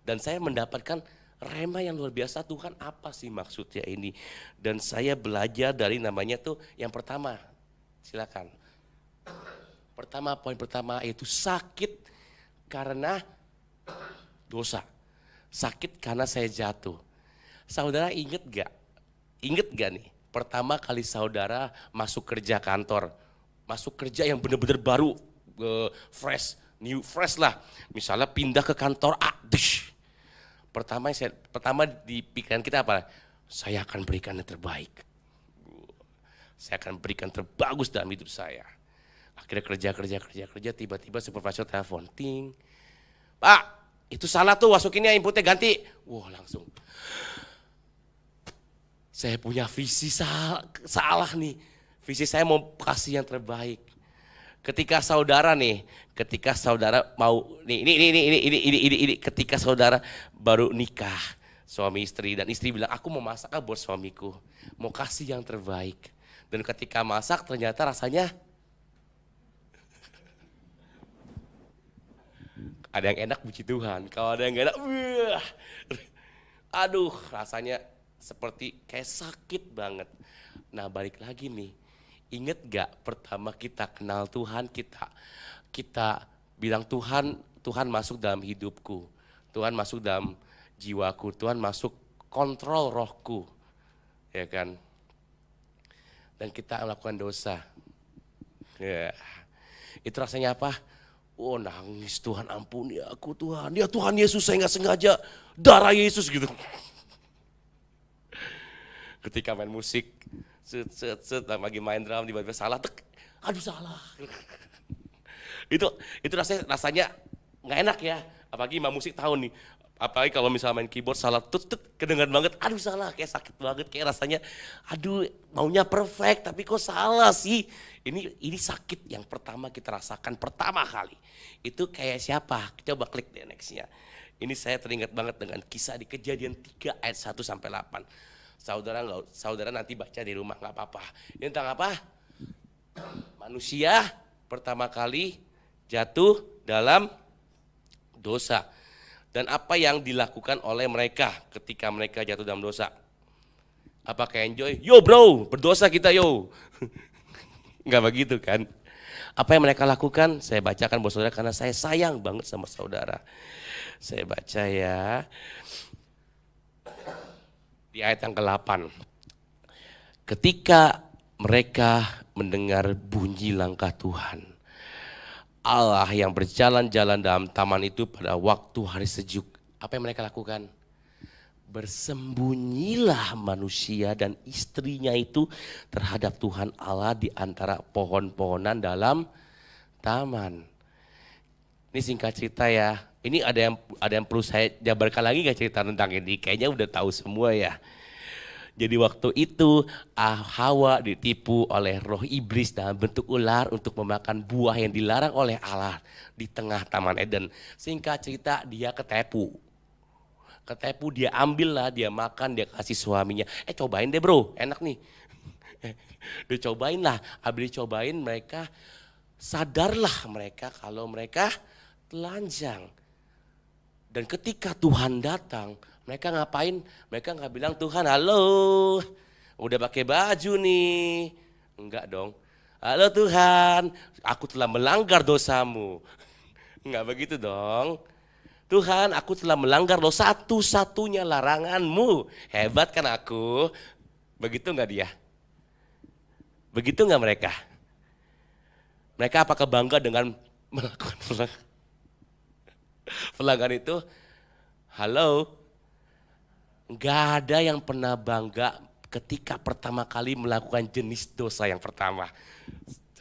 Dan saya mendapatkan rema yang luar biasa. Tuhan apa sih maksudnya ini? Dan saya belajar dari namanya tuh yang pertama. Silakan. Poin pertama yaitu sakit karena dosa. Sakit karena saya jatuh. Saudara inget gak nih? Pertama kali saudara masuk kerja kantor. Masuk kerja yang benar-benar baru, fresh lah. Misalnya pindah ke kantor A. Pertama di pikiran kita apa? Saya akan berikan yang terbaik. Saya akan berikan terbagus dalam hidup saya. Akhirnya kerja, tiba-tiba supervisor telepon, ting. Pak, itu salah tuh, masukinnya inputnya ganti. Langsung. Saya punya visi salah nih. Visi saya mau kasih yang terbaik. Ketika saudara mau ketika saudara baru nikah, suami istri dan istri bilang, aku mau masak buat suamiku, mau kasih yang terbaik. Dan ketika masak ternyata rasanya ada yang enak puji Tuhan, kalau ada yang gak enak, rasanya seperti kayak sakit banget. Nah balik lagi nih, inget gak pertama kita kenal Tuhan, kita bilang Tuhan masuk dalam hidupku, Tuhan masuk dalam jiwaku, Tuhan masuk kontrol rohku, ya kan? Dan kita melakukan dosa. Ya. Itu rasanya apa? Nangis, Tuhan ampuni aku Tuhan. Ya Tuhan Yesus, saya gak sengaja, darah Yesus gitu. Ketika main musik, lagi main drum, tiba-tiba salah, salah. Itu rasanya gak enak ya. Apalagi main musik tahu nih. Apalagi kalau misalnya main keyboard salah, kedengaran banget, salah, kayak sakit banget, kayak rasanya, maunya perfect, tapi kok salah sih. Ini sakit yang pertama kita rasakan pertama kali. Itu kayak siapa? Coba klik deh nextnya. Ini saya teringat banget dengan kisah di Kejadian 3 ayat 1 sampai 8. Saudara nanti baca di rumah nggak apa-apa. Ini tentang apa? Manusia pertama kali jatuh dalam dosa. Dan apa yang dilakukan oleh mereka ketika mereka jatuh dalam dosa? Apakah enjoy? Yo bro, berdosa kita yo. Nggak begitu kan? Apa yang mereka lakukan? Saya bacakan buat saudara karena saya sayang banget sama saudara. Saya baca ya. Di ayat yang ke-8. Ketika mereka mendengar bunyi langkah Tuhan, Allah yang berjalan-jalan dalam taman itu pada waktu hari sejuk. Apa yang mereka lakukan? Bersembunyilah manusia dan istrinya itu terhadap Tuhan Allah di antara pohon-pohonan dalam taman. Ini singkat cerita ya. Ini ada yang perlu saya jabarkan lagi gak cerita tentang ini? Kayaknya udah tahu semua ya. Jadi waktu itu Hawa ditipu oleh roh iblis dalam bentuk ular untuk memakan buah yang dilarang oleh Allah di tengah Taman Eden. Singkat cerita dia ketipu, dia ambil lah, dia makan, dia kasih suaminya. Cobain deh bro, enak nih. Dia cobain lah, habis dicobain mereka sadarlah mereka kalau mereka telanjang. Dan ketika Tuhan datang, mereka ngapain? Mereka nggak bilang Tuhan halo, udah pakai baju nih. Enggak dong. Halo Tuhan, aku telah melanggar dosamu. Enggak begitu dong. Tuhan, aku telah melanggar lo satu-satunya laranganmu. Hebat kan aku? Begitu enggak dia? Begitu enggak mereka? Mereka apakah bangga dengan melakukan pelanggaran itu? Halo? Enggak ada yang pernah bangga ketika pertama kali melakukan jenis dosa yang pertama.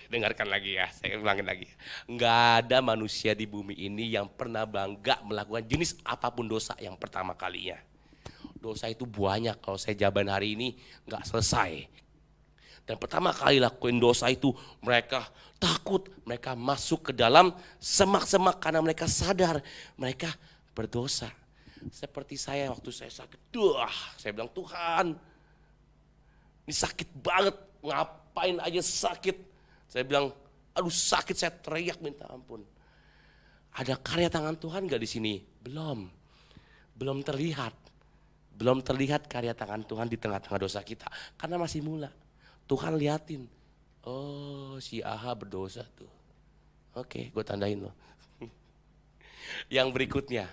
Dengarkan lagi ya, saya ulangin lagi. Enggak ada manusia di bumi ini yang pernah bangga melakukan jenis apapun dosa yang pertama kalinya. Dosa itu banyak, kalau saya jabarin hari ini enggak selesai. Dan pertama kali lakuin dosa itu mereka takut, mereka masuk ke dalam semak-semak karena mereka sadar mereka berdosa. Seperti saya waktu saya sakit, saya bilang Tuhan ini sakit banget, ngapain aja sakit. Saya bilang, aduh sakit, saya teriak minta ampun. Ada karya tangan Tuhan gak di sini? Belum terlihat. Belum terlihat karya tangan Tuhan di tengah-tengah dosa kita. Karena masih mula. Tuhan liatin, oh si Aha berdosa tuh. Oke, gue tandain loh. Yang berikutnya.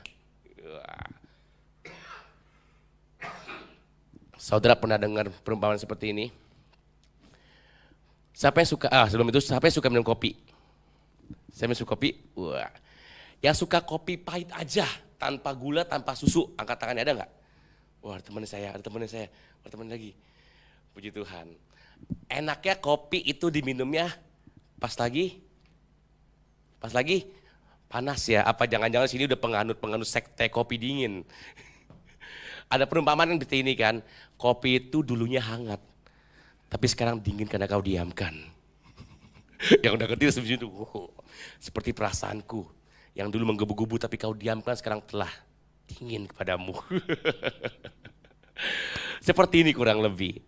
Saudara pernah dengar perumpamaan seperti ini? Siapa yang suka, sebelum itu siapa yang suka minum kopi? Saya minum kopi, wah. Yang suka kopi pahit aja, tanpa gula, tanpa susu, angkat tangannya, ada nggak? Wah, ada teman lagi. Puji Tuhan. Enaknya kopi itu diminumnya pas lagi panas ya, apa jangan-jangan sini udah penganut sekte kopi dingin. Ada perumpamaan yang seperti ini kan, kopi itu dulunya hangat. Tapi sekarang dingin karena kau diamkan. Yang udah kecil seperti itu. Seperti perasaanku. Yang dulu menggebu-gebu tapi kau diamkan sekarang telah dingin kepadamu. Seperti ini kurang lebih.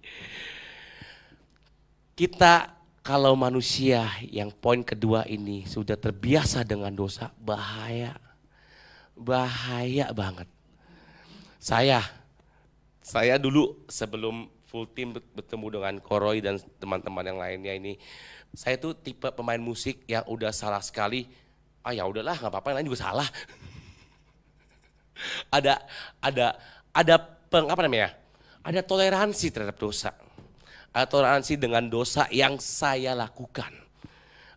Kita kalau manusia yang poin kedua ini sudah terbiasa dengan dosa, bahaya. Bahaya banget. Saya dulu sebelum full team bertemu dengan Koroy dan teman-teman yang lainnya ini, saya tuh tipe pemain musik yang udah salah sekali, ya udahlah nggak apa-apa, yang lain juga salah. Ada toleransi terhadap dosa, ada toleransi dengan dosa yang saya lakukan,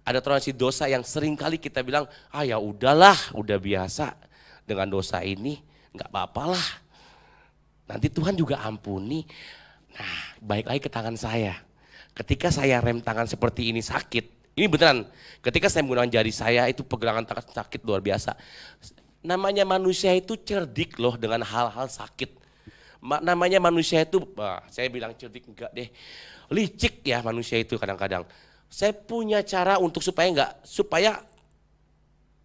ada toleransi dosa yang sering kali kita bilang, ya udahlah, udah biasa dengan dosa ini, nggak apa-apalah, nanti Tuhan juga ampuni. Nah, baik lagi ke tangan saya. Ketika saya rem tangan seperti ini sakit, ini beneran. Ketika saya menggunakan jari saya itu pegangan tangan sakit luar biasa. Namanya manusia itu cerdik loh dengan hal-hal sakit. Namanya manusia itu, saya bilang cerdik enggak deh, licik ya manusia itu kadang-kadang. Saya punya cara untuk supaya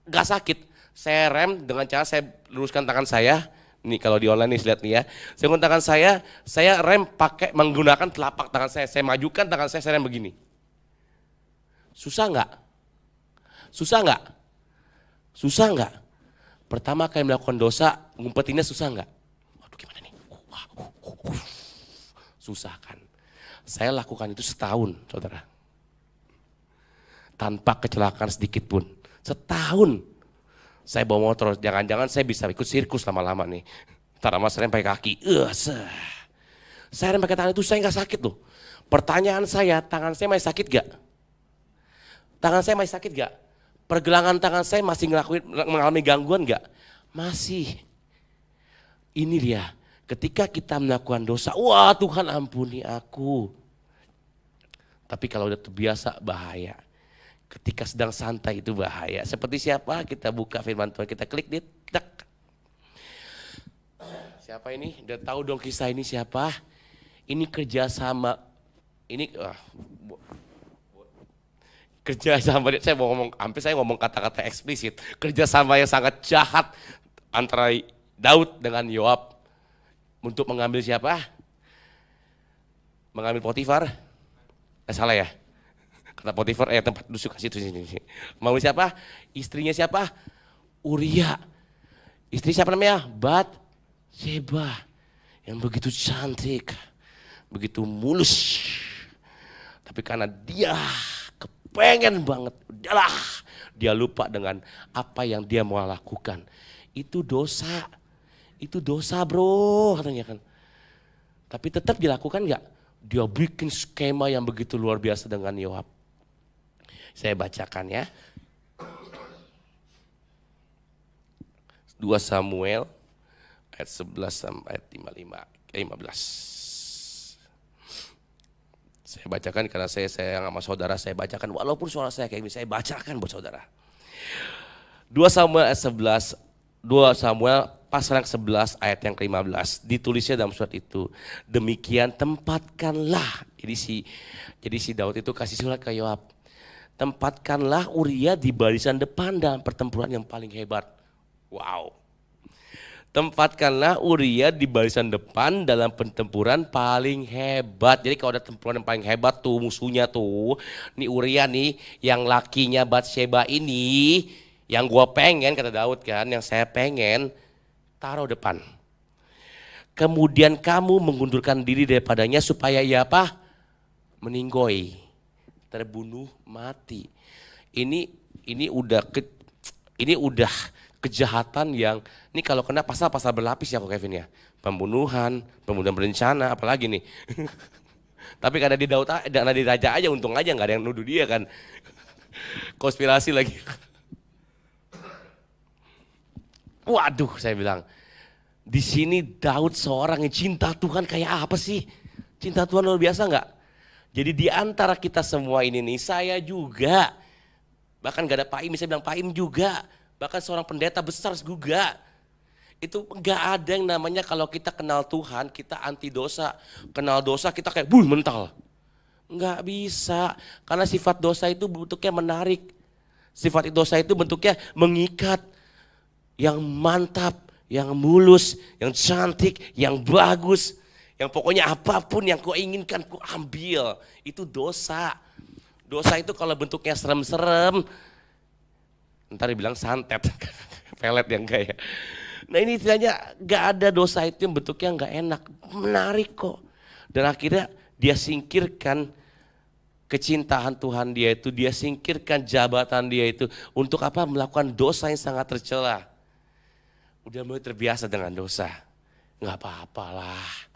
enggak sakit. Saya rem dengan cara saya luruskan tangan saya. Nih kalau di online nih lihat nih ya. Saya menggunakan tangan saya rem pakai menggunakan telapak tangan saya majukan tangan saya rem begini. Susah nggak? Susah nggak? Susah nggak? Pertama kali melakukan dosa, ngumpetinnya susah nggak? Waduh gimana nih? Susah kan? Saya lakukan itu setahun, saudara. Tanpa kecelakaan sedikit pun. Setahun. Saya bawa motor, jangan-jangan saya bisa ikut sirkus lama-lama nih. Ntar sama saya rem pakai kaki. Saya rem pakai tangan itu saya nggak sakit loh. Pertanyaan saya, tangan saya masih sakit gak? Tangan saya masih sakit gak? Pergelangan tangan saya masih mengalami gangguan gak? Masih. Ini dia, ketika kita melakukan dosa, wah Tuhan ampuni aku. Tapi kalau udah terbiasa bahaya. Ketika sedang santai itu bahaya. Seperti siapa? Kita buka firman Tuhan, kita klik di tak. Siapa ini? Udah tahu dong kisah ini siapa? Ini kerjasama. Ini kerjasama. Saya mau ngomong, hampir saya ngomong kata-kata eksplisit. Kerjasama yang sangat jahat antara Daud dengan Yoab untuk mengambil siapa? Mengambil Potifar? Salah ya? Kata Potifar, tempat dusuk kasih itu sini. Mau siapa? Istrinya siapa? Uria. Istri siapa namanya? Batseba. Yang begitu cantik, begitu mulus. Tapi karena dia kepengen banget, udahlah. Dia lupa dengan apa yang dia mau lakukan. Itu dosa. Itu dosa bro, katanya kan. Tapi tetap dilakukan enggak? Dia bikin skema yang begitu luar biasa dengan Yoab. Saya bacakan ya. 2 Samuel ayat 11 sampai ayat 15. Saya bacakan karena saya sayang sama saudara, saya bacakan walaupun suara saya kayak gini, saya bacakan buat saudara. 2 Samuel ayat 11, 2 Samuel pasal yang 11 ayat yang ke-15. Ditulisnya dalam surat itu, demikian tempatkanlah. Jadi si Daud itu kasih surat ke Yoab. Tempatkanlah Uria di barisan depan dalam pertempuran yang paling hebat. Wow. Tempatkanlah Uria di barisan depan dalam pertempuran paling hebat. Jadi kalau ada tempuran yang paling hebat tuh musuhnya tuh. Nih Uria nih yang lakinya Batseba ini. Yang gua pengen kata Daud kan, yang saya pengen taruh depan. Kemudian kamu mengundurkan diri daripadanya supaya ia apa? Meninggoy. Terbunuh mati. Ini udah kejahatan yang ini kalau kena pasal-pasal berlapis ya kok Kevin ya. Pembunuhan berencana apalagi nih. Tapi karena di Daud karena di raja aja untung aja nggak ada yang nuduh dia kan. Konspirasi lagi. Waduh, saya bilang. Di sini Daud seorang yang cinta Tuhan kayak apa sih? Cinta Tuhan luar biasa nggak? Jadi di antara kita semua ini nih, saya juga, bahkan gak ada Pak Im, saya bilang Pak Im juga, bahkan seorang pendeta besar juga. Itu gak ada yang namanya kalau kita kenal Tuhan, kita anti dosa. Kenal dosa kita kayak mental. Gak bisa, karena sifat dosa itu bentuknya menarik. Sifat dosa itu bentuknya mengikat, yang mantap, yang mulus, yang cantik, yang bagus. Yang pokoknya apapun yang kau inginkan kau ambil, itu dosa. Dosa itu kalau bentuknya serem-serem, ntar dibilang santet, pelet yang enggak ya. Nah ini istilahnya gak ada dosa itu yang bentuknya gak enak, menarik kok. Dan akhirnya dia singkirkan kecintaan Tuhan dia itu, dia singkirkan jabatan dia itu. Untuk apa? Melakukan dosa yang sangat tercela. Udah mulai terbiasa dengan dosa, gak apa-apalah.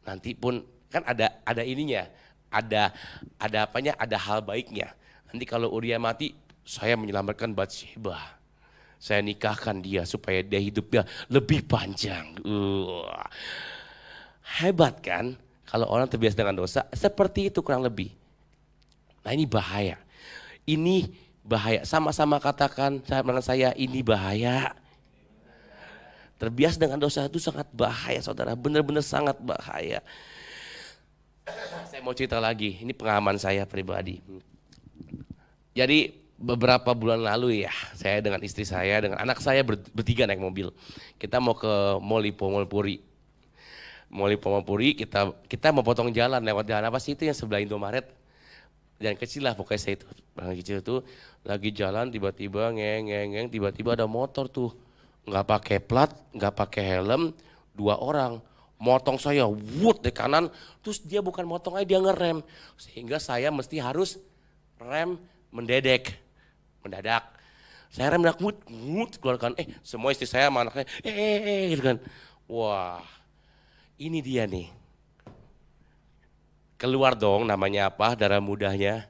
Nanti pun kan ada ininya, ada apanya, ada hal baiknya. Nanti kalau Uria mati, saya menyelamatkan Batseba. Saya nikahkan dia supaya dia hidupnya lebih panjang. Hebat kan? Kalau orang terbiasa dengan dosa, seperti itu kurang lebih. Nah ini bahaya. Ini bahaya. Sama-sama katakan dengan saya, ini bahaya. Terbiasa dengan dosa itu sangat bahaya saudara, benar-benar sangat bahaya. Saya mau cerita lagi, ini pengalaman saya pribadi. Jadi Beberapa bulan lalu ya, saya dengan istri saya, dengan anak saya bertiga naik mobil. Kita mau ke Mall Lipo, Mall Puri. Mall Lipo, Mall Puri, kita mau potong jalan, lewat jalan apa sih itu yang sebelah Indomaret. Jalan kecil lah pokoknya saya itu. Jalan kecil itu lagi jalan tiba-tiba ngeng, tiba-tiba ada motor tuh. Nggak pakai plat, nggak pakai helm, 2 orang. Motong saya, wut di kanan, terus dia bukan motong aja, dia ngerem. Sehingga saya mesti harus rem mendadak. Saya rem mendadak, wut, keluarkan, semua istri saya sama anaknya, gitu kan. Wah, ini dia nih. Keluar dong namanya apa, darah mudahnya.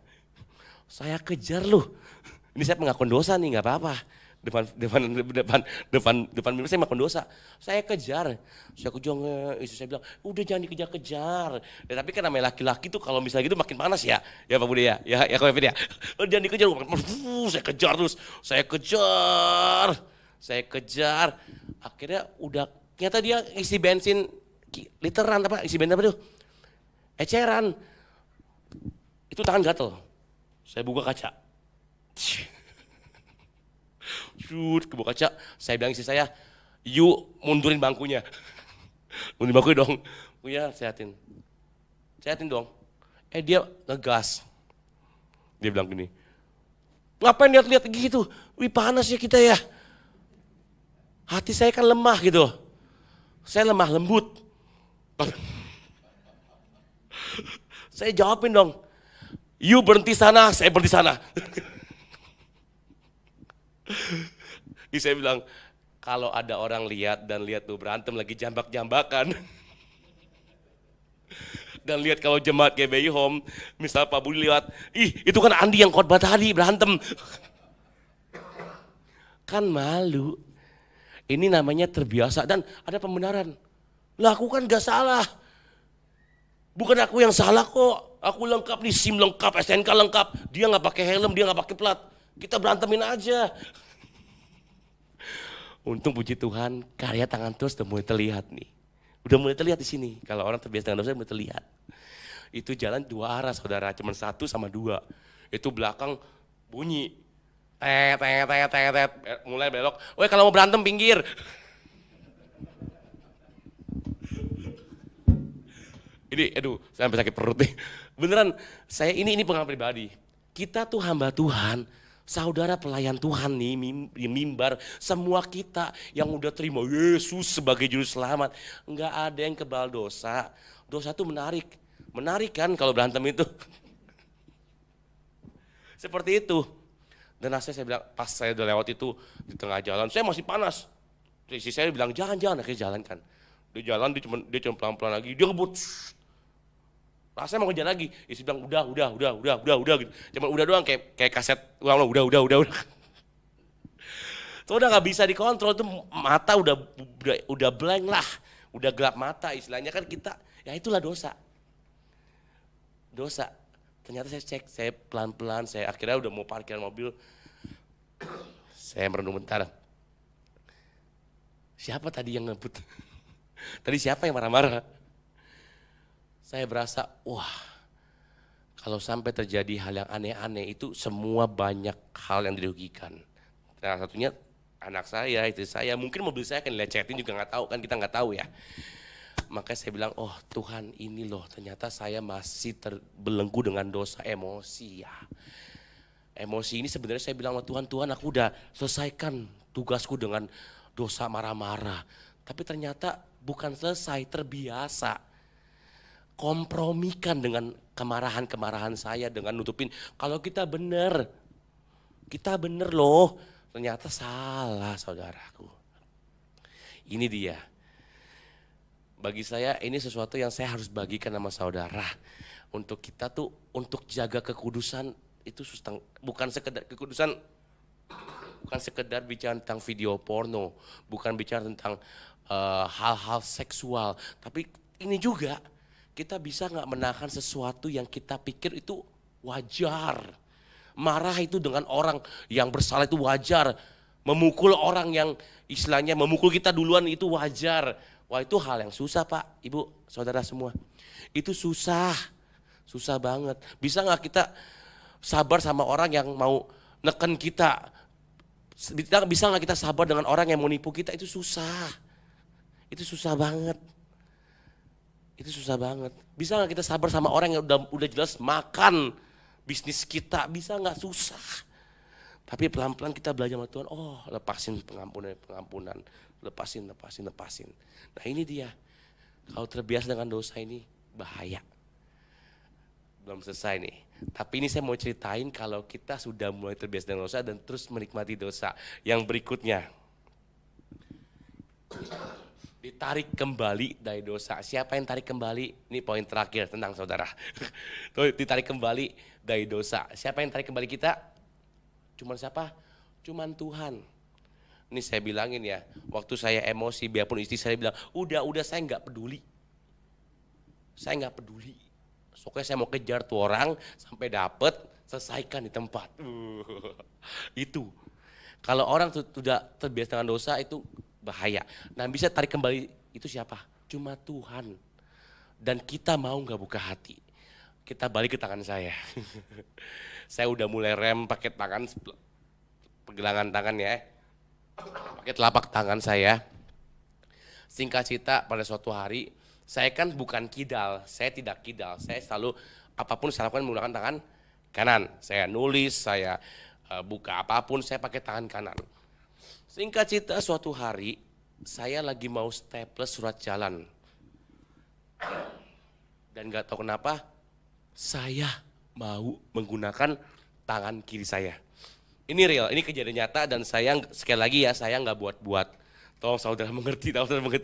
Saya kejar loh. Ini saya pengakuan dosa nih, nggak apa-apa. Depan mirror saya mengakuan dosa. Saya kejar istri saya bilang, udah jangan dikejar-kejar. Ya, tapi kan namanya laki-laki tuh kalau misalnya gitu makin panas ya Pak Budi ya Kak Evin ya. Jangan dikejar, saya kejar terus, saya kejar. Akhirnya udah, ternyata dia isi bensin literan isi bensin apa tuh? Eceran. Itu tangan gatel. Saya buka kaca. Shoot, ke kaca, saya bilang istri saya, yuk mundurin bangkunya. Mundurin bangkunya dong. Ya, sehatin dong. Dia ngegas. Dia bilang gini, ngapain lihat-lihat gitu? Wih panas ya kita ya. Hati saya kan lemah gitu. Saya lemah lembut. Saya jawabin dong, you berhenti sana, saya berhenti sana. Saya bilang, kalau ada orang lihat tuh berantem lagi jambak-jambakan. Dan lihat kalau jemaat GBI Home, misal Pak Budi lihat, itu kan Andi yang khotbah tadi berantem. Kan malu. Ini namanya terbiasa dan ada pembenaran. Lah aku kan gak salah. Bukan aku yang salah kok. Aku lengkap nih, SIM lengkap, STNK lengkap. Dia gak pakai helm, dia gak pakai plat. Kita berantemin aja. Untung puji Tuhan, karya tangan Tuhan sudah mulai terlihat nih. Udah mulai terlihat di sini. Kalau orang terbiasa dengan dosa mulai terlihat. Itu jalan 2 arah saudara, cuma 1 sama 2. Itu belakang bunyi. Tet. Mulai belok. Woi kalau mau berantem pinggir. Ini saya sampai sakit perut nih. Beneran, saya ini pengalaman pribadi. Kita tuh hamba Tuhan. Saudara pelayan Tuhan nih, di mimbar, semua kita yang udah terima Yesus sebagai juru selamat, enggak ada yang kebal dosa. Dosa itu menarik kan kalau berantem itu. Seperti itu. Dan saya bilang, pas saya udah lewat itu di tengah jalan, saya masih panas. Istri saya bilang jangan, akhirnya jalan kan. Dia jalan, dia cuma pelan-pelan lagi, dia ngebut. Rasanya mau ngejar lagi, istri bilang udah gitu. Cuma udah doang kayak kaset ulang lo, udah. Itu udah nggak bisa dikontrol, tuh mata udah blank lah, udah gelap mata istilahnya kan kita, ya itulah dosa. Ternyata saya cek, saya pelan-pelan, saya akhirnya udah mau parkir mobil, saya merenung bentar. Siapa tadi yang ngebut? Tadi siapa yang marah-marah? Saya berasa, wah kalau sampai terjadi hal yang aneh-aneh itu semua banyak hal yang dirugikan. Salah satunya anak saya, istri saya, mungkin mobil saya kan dilecetin juga nggak tahu kan, kita nggak tahu ya. Makanya saya bilang, oh Tuhan ini loh ternyata saya masih terbelenggu dengan dosa emosi ya. Emosi ini sebenarnya saya bilang sama Tuhan aku udah selesaikan tugasku dengan dosa marah-marah. Tapi ternyata bukan selesai, terbiasa. Kompromikan dengan kemarahan saya dengan nutupin kalau kita bener loh, ternyata salah saudaraku. Ini dia, bagi saya ini sesuatu yang saya harus bagikan sama saudara. Untuk kita tuh, untuk jaga kekudusan itu bukan sekedar kekudusan, bukan sekedar bicara tentang video porno, bukan bicara tentang hal-hal seksual, tapi ini juga kita bisa gak menahan sesuatu yang kita pikir itu wajar. Marah itu dengan orang yang bersalah itu wajar. Memukul orang yang istilahnya memukul kita duluan itu wajar. Wah itu hal yang susah Pak, Ibu, Saudara semua. Itu susah banget. Bisa gak kita sabar sama orang yang mau neken kita. Bisa nggak kita sabar dengan orang yang mau nipu kita? Itu susah. Itu susah banget. Itu susah banget. Bisa nggak kita sabar sama orang yang udah jelas makan bisnis kita? Bisa nggak? Susah. Tapi pelan-pelan kita belajar sama Tuhan. Oh, lepasin pengampunan. Lepasin. Nah ini dia. Kalau terbiasa dengan dosa ini bahaya. Belum selesai nih. Tapi ini saya mau ceritain kalau kita sudah mulai terbiasa dengan dosa dan terus menikmati dosa. Yang berikutnya. Ditarik kembali dari dosa. Siapa yang tarik kembali? Ini poin terakhir, tenang saudara. Ditarik kembali dari dosa. Siapa yang tarik kembali kita? Cuman siapa? Cuman Tuhan. Ini saya bilangin ya, waktu saya emosi, biarpun istri saya bilang, udah saya nggak peduli. Saya nggak peduli. Pokoknya saya mau kejar tuh orang sampai dapet, selesaikan di tempat. Itu. Kalau orang sudah terbiasa dengan dosa itu bahaya. Nah bisa tarik kembali itu siapa? Cuma Tuhan. Dan kita mau nggak buka hati? Kita balik ke tangan saya. Saya udah mulai rem pakai tangan, pegangan tangan ya. Pakai telapak tangan saya. Singkat cerita pada suatu hari, saya kan bukan kidal, saya tidak kidal. Saya selalu apapun saya lakukan menggunakan tangan kanan. Saya nulis, saya buka apapun saya pakai tangan kanan. Singkat cerita suatu hari saya lagi mau staples surat jalan. Dan gak tahu kenapa saya mau menggunakan tangan kiri saya. Ini real, ini kejadian nyata dan saya sekali lagi ya saya nggak buat-buat. Tolong saudara mengerti,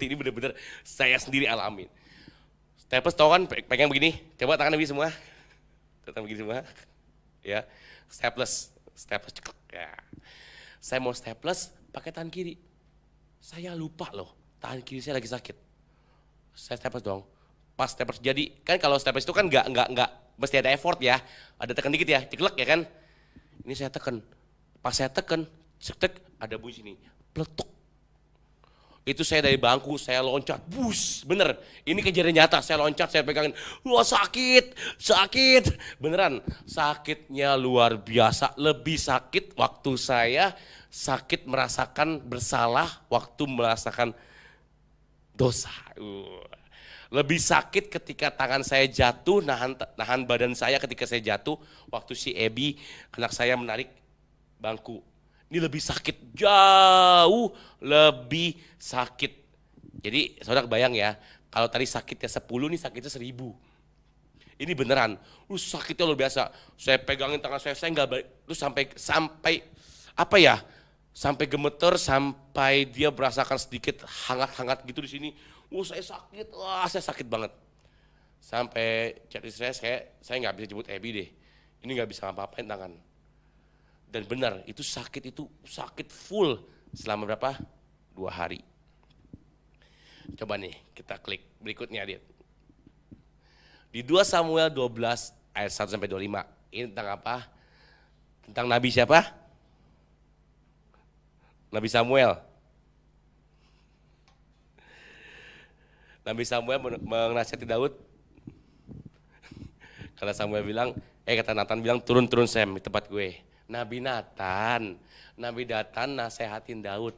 ini benar-benar saya sendiri alamin. Staples tau kan pegang begini, coba tangan begini semua. Tangan begini semua. Ya, staples ceklek ya. Saya mau staples pakai tangan kiri. Saya lupa loh, tangan kiri saya lagi sakit. Saya staples dong. Pas staples jadi, kan kalau staples itu kan nggak mesti ada effort ya. Ada tekan dikit ya, ceklek ya kan. Ini saya tekan. Pas saya tekan, ceklek ada bunyi sini, peletuk. Itu saya dari bangku, saya loncat, bus, bener. Ini kejadian nyata, saya loncat, saya pegangin, wah sakit, beneran. Sakitnya luar biasa, lebih sakit waktu saya sakit merasakan bersalah, waktu merasakan dosa. Lebih sakit ketika tangan saya jatuh, nahan badan saya ketika saya jatuh, waktu si Ebi, anak saya menarik bangku. Ini lebih sakit, jauh lebih sakit. Jadi saudara bayang ya, kalau tadi sakitnya 10, nih sakitnya 1000. Ini beneran, sakitnya luar biasa. Saya pegangin tangan saya nggak balik, terus sampai apa ya? Sampai gemeter, sampai dia merasakan sedikit hangat-hangat gitu di sini. Saya sakit banget. Sampai chat istri saya nggak bisa jemput Ebi deh. Ini nggak bisa ngapa-ngapain tangan. Dan benar, itu sakit full selama berapa? 2 hari. Coba nih, kita klik berikutnya lihat. Di 2 Samuel 12 ayat 1 sampai 25. Ini tentang apa? Tentang nabi siapa? Nabi Samuel. Nabi Samuel menasihati Daud. Kata Samuel bilang, kata Nathan bilang, turun Sam di tempat gue. Nabi Nathan nasehatin Daud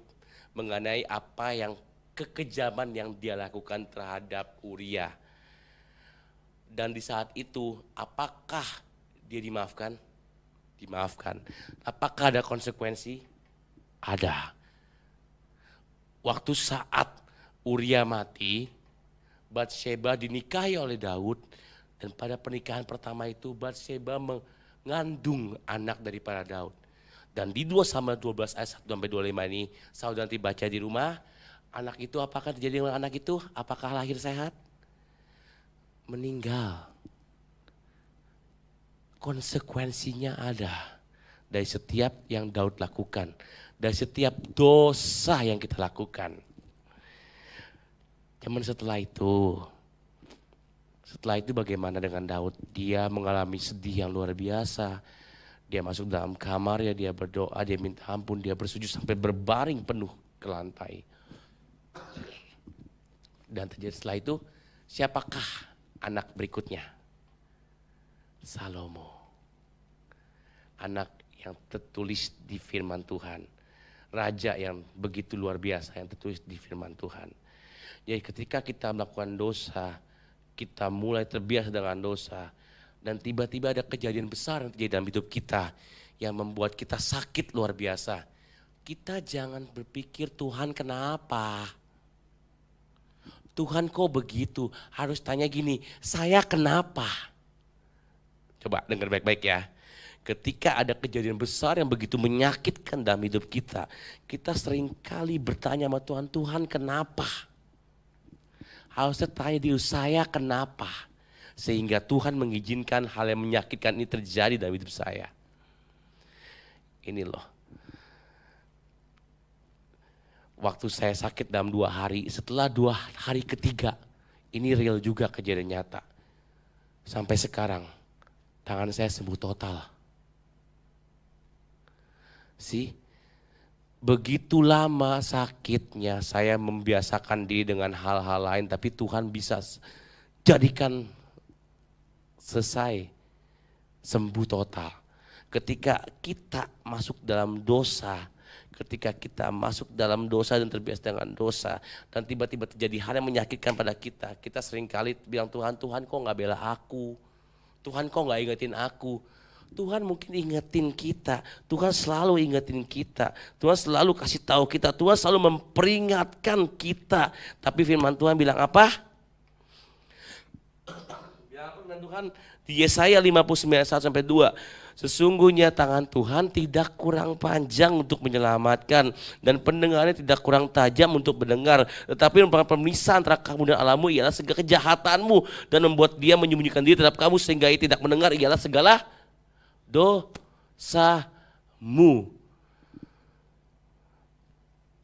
mengenai apa yang kekejaman yang dia lakukan terhadap Uria. Dan di saat itu, apakah dia dimaafkan? Dimaafkan. Apakah ada konsekuensi? Ada. Waktu saat Uria mati, Batsheba dinikahi oleh Daud, dan pada pernikahan pertama itu Batsheba mengandung anak daripada Daud. Dan di 2 Samuel 12 ayat 1 sampai 25 ini, saudara nanti baca di rumah, anak itu apakah terjadi dengan anak itu? Apakah lahir sehat? Meninggal. Konsekuensinya ada dari setiap yang Daud lakukan, dari setiap dosa yang kita lakukan. Cuman setelah itu bagaimana dengan Daud? Dia mengalami sedih yang luar biasa. Dia masuk dalam kamar, ya dia berdoa, dia minta ampun, dia bersujud sampai berbaring penuh ke lantai. Dan terjadi setelah itu, siapakah anak berikutnya? Salomo. Anak yang tertulis di firman Tuhan. Raja yang begitu luar biasa yang tertulis di firman Tuhan. Jadi ketika kita melakukan dosa, kita mulai terbiasa dengan dosa, dan tiba-tiba ada kejadian besar yang terjadi dalam hidup kita yang membuat kita sakit luar biasa. Kita jangan berpikir Tuhan kenapa? Tuhan kok begitu? Harus tanya gini, saya kenapa? Coba dengar baik-baik ya. Ketika ada kejadian besar yang begitu menyakitkan dalam hidup kita, kita seringkali bertanya sama Tuhan, Tuhan kenapa? Harusnya tanya diri saya kenapa? Sehingga Tuhan mengizinkan hal yang menyakitkan ini terjadi dalam hidup saya. Ini loh. Waktu saya sakit dalam 2 hari, setelah 2 hari ketiga, ini real juga kejadian nyata. Sampai sekarang, tangan saya sembuh total. Begitu lama sakitnya saya membiasakan diri dengan hal-hal lain, tapi Tuhan bisa jadikan selesai, sembuh total. Ketika kita masuk dalam dosa, ketika kita masuk dalam dosa dan terbiasa dengan dosa, dan tiba-tiba terjadi hal yang menyakitkan pada kita, kita seringkali bilang Tuhan kok gak bela aku, Tuhan kok gak ingetin aku. Tuhan mungkin ingetin kita, Tuhan selalu ingetin kita, Tuhan selalu kasih tahu kita, Tuhan selalu memperingatkan kita. Tapi firman Tuhan bilang apa? Bilang firman Tuhan di Yesaya 59:1-2, sesungguhnya tangan Tuhan tidak kurang panjang untuk menyelamatkan, dan pendengarannya tidak kurang tajam untuk mendengar, tetapi merupakan pemisah antara kamu dan Allahmu ialah segala kejahatanmu, dan membuat dia menyembunyikan diri terhadap kamu sehingga ia tidak mendengar ialah segala dosamu.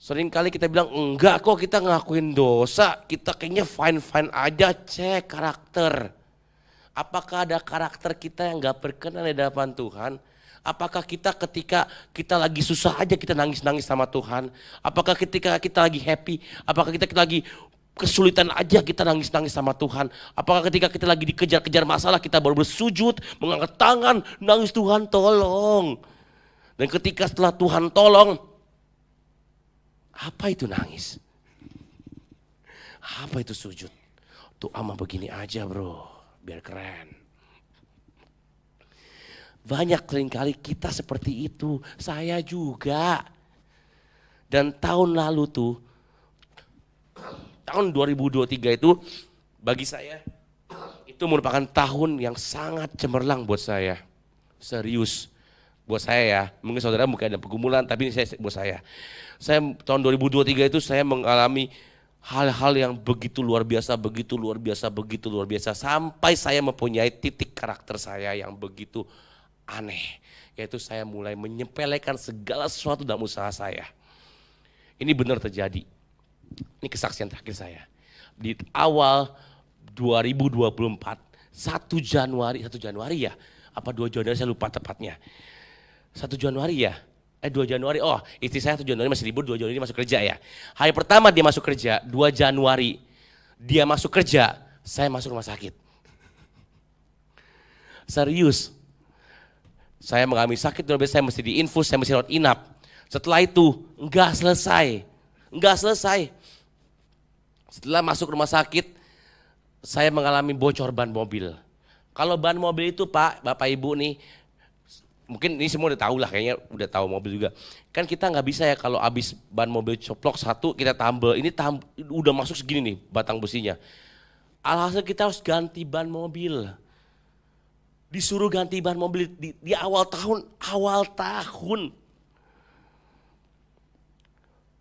Seringkali kita bilang enggak kok kita ngakuin dosa, kita kayaknya fine-fine aja. Cek karakter. Apakah ada karakter kita yang gak berkenan di hadapan Tuhan? Apakah kita ketika kita lagi susah aja kita nangis-nangis sama Tuhan? Apakah ketika kita lagi happy? Apakah kita lagi kesulitan aja kita nangis-nangis sama Tuhan? Apakah ketika kita lagi dikejar-kejar masalah kita baru bersujud, mengangkat tangan, nangis Tuhan tolong? Dan ketika setelah Tuhan tolong, apa itu nangis? Apa itu sujud? Tuh ama begini aja bro, biar keren. Banyak seringkali kita seperti itu, saya juga. Dan tahun lalu tuh, tahun 2023 itu bagi saya itu merupakan tahun yang sangat cemerlang buat saya. Serius buat saya ya. Mungkin saudara mungkin ada pergumulan, tapi ini buat saya. Saya tahun 2023 itu saya mengalami hal-hal yang begitu luar biasa, begitu luar biasa, begitu luar biasa, sampai saya mempunyai titik karakter saya yang begitu aneh, yaitu saya mulai menyepelekan segala sesuatu dalam usaha saya. Ini benar terjadi. Ini kesaksian terakhir saya. Di awal 2024, 1 Januari ya, apa 2 Januari saya lupa tepatnya. 1 Januari ya, 2 Januari, oh istri saya 1 Januari masih libur, 2 Januari masuk kerja ya. Hari pertama dia masuk kerja, 2 Januari dia masuk kerja, saya masuk rumah sakit. Serius, saya mengalami sakit, saya mesti diinfus, saya mesti rawat inap. Setelah itu enggak selesai. Setelah masuk rumah sakit, saya mengalami bocor ban mobil. Kalau ban mobil itu Pak, Bapak Ibu nih, mungkin ini semua udah tahu lah, kayaknya udah tahu mobil juga. Kan kita nggak bisa ya kalau habis ban mobil coplok satu kita tambel, ini udah masuk segini nih batang besinya. Alhasil kita harus ganti ban mobil. Disuruh ganti ban mobil di awal tahun.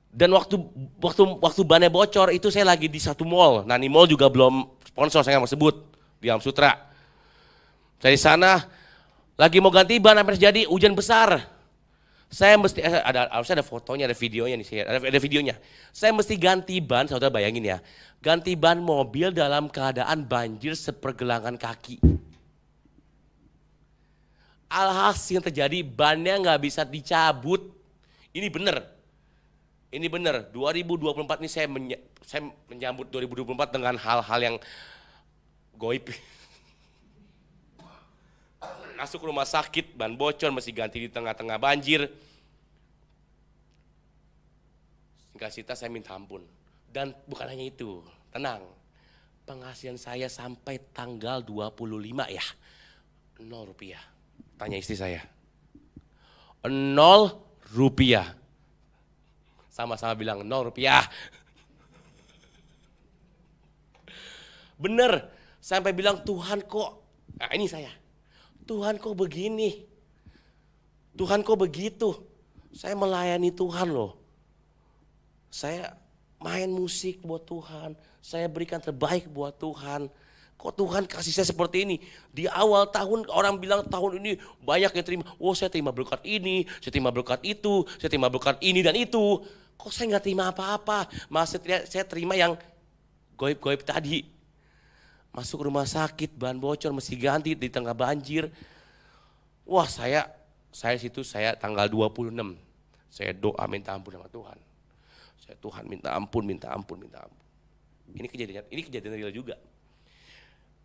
Dan waktu bannya bocor itu saya lagi di satu mall. Nah, ini mall juga belum sponsor, saya nggak mau sebut, di Am Sutra. Saya di sana lagi mau ganti ban, hampir terjadi hujan besar. Saya mesti harusnya ada fotonya, ada videonya nih, ada videonya. Saya mesti ganti ban, saudara bayangin ya, ganti ban mobil dalam keadaan banjir sepergelangan kaki. Alhasil yang terjadi bannya nggak bisa dicabut. Ini bener. 2024 ini saya menyambut 2024 dengan hal-hal yang goib. Masuk rumah sakit, ban bocor, mesti ganti di tengah-tengah banjir. Singkat cerita saya minta ampun. Dan bukan hanya itu, tenang. Penghasilan saya sampai tanggal 25 ya, 0 rupiah. Tanya istri saya. 0 rupiah. Sama-sama bilang 0 rupiah. Bener, sampai bilang Tuhan kok, nah ini saya. Tuhan kok begini, Tuhan kok begitu. Saya melayani Tuhan loh. Saya main musik buat Tuhan, saya berikan terbaik buat Tuhan. Kok Tuhan kasih saya seperti ini? Di awal tahun orang bilang tahun ini banyak yang terima. Oh saya terima berkat ini, saya terima berkat itu, saya terima berkat ini dan itu. Kok saya nggak terima apa-apa? Malah saya terima yang goib-goib tadi. Masuk rumah sakit, ban bocor, mesti ganti di tengah banjir. Wah saya tanggal 26. Saya doa minta ampun sama Tuhan. Tuhan minta ampun. Ini kejadian real juga.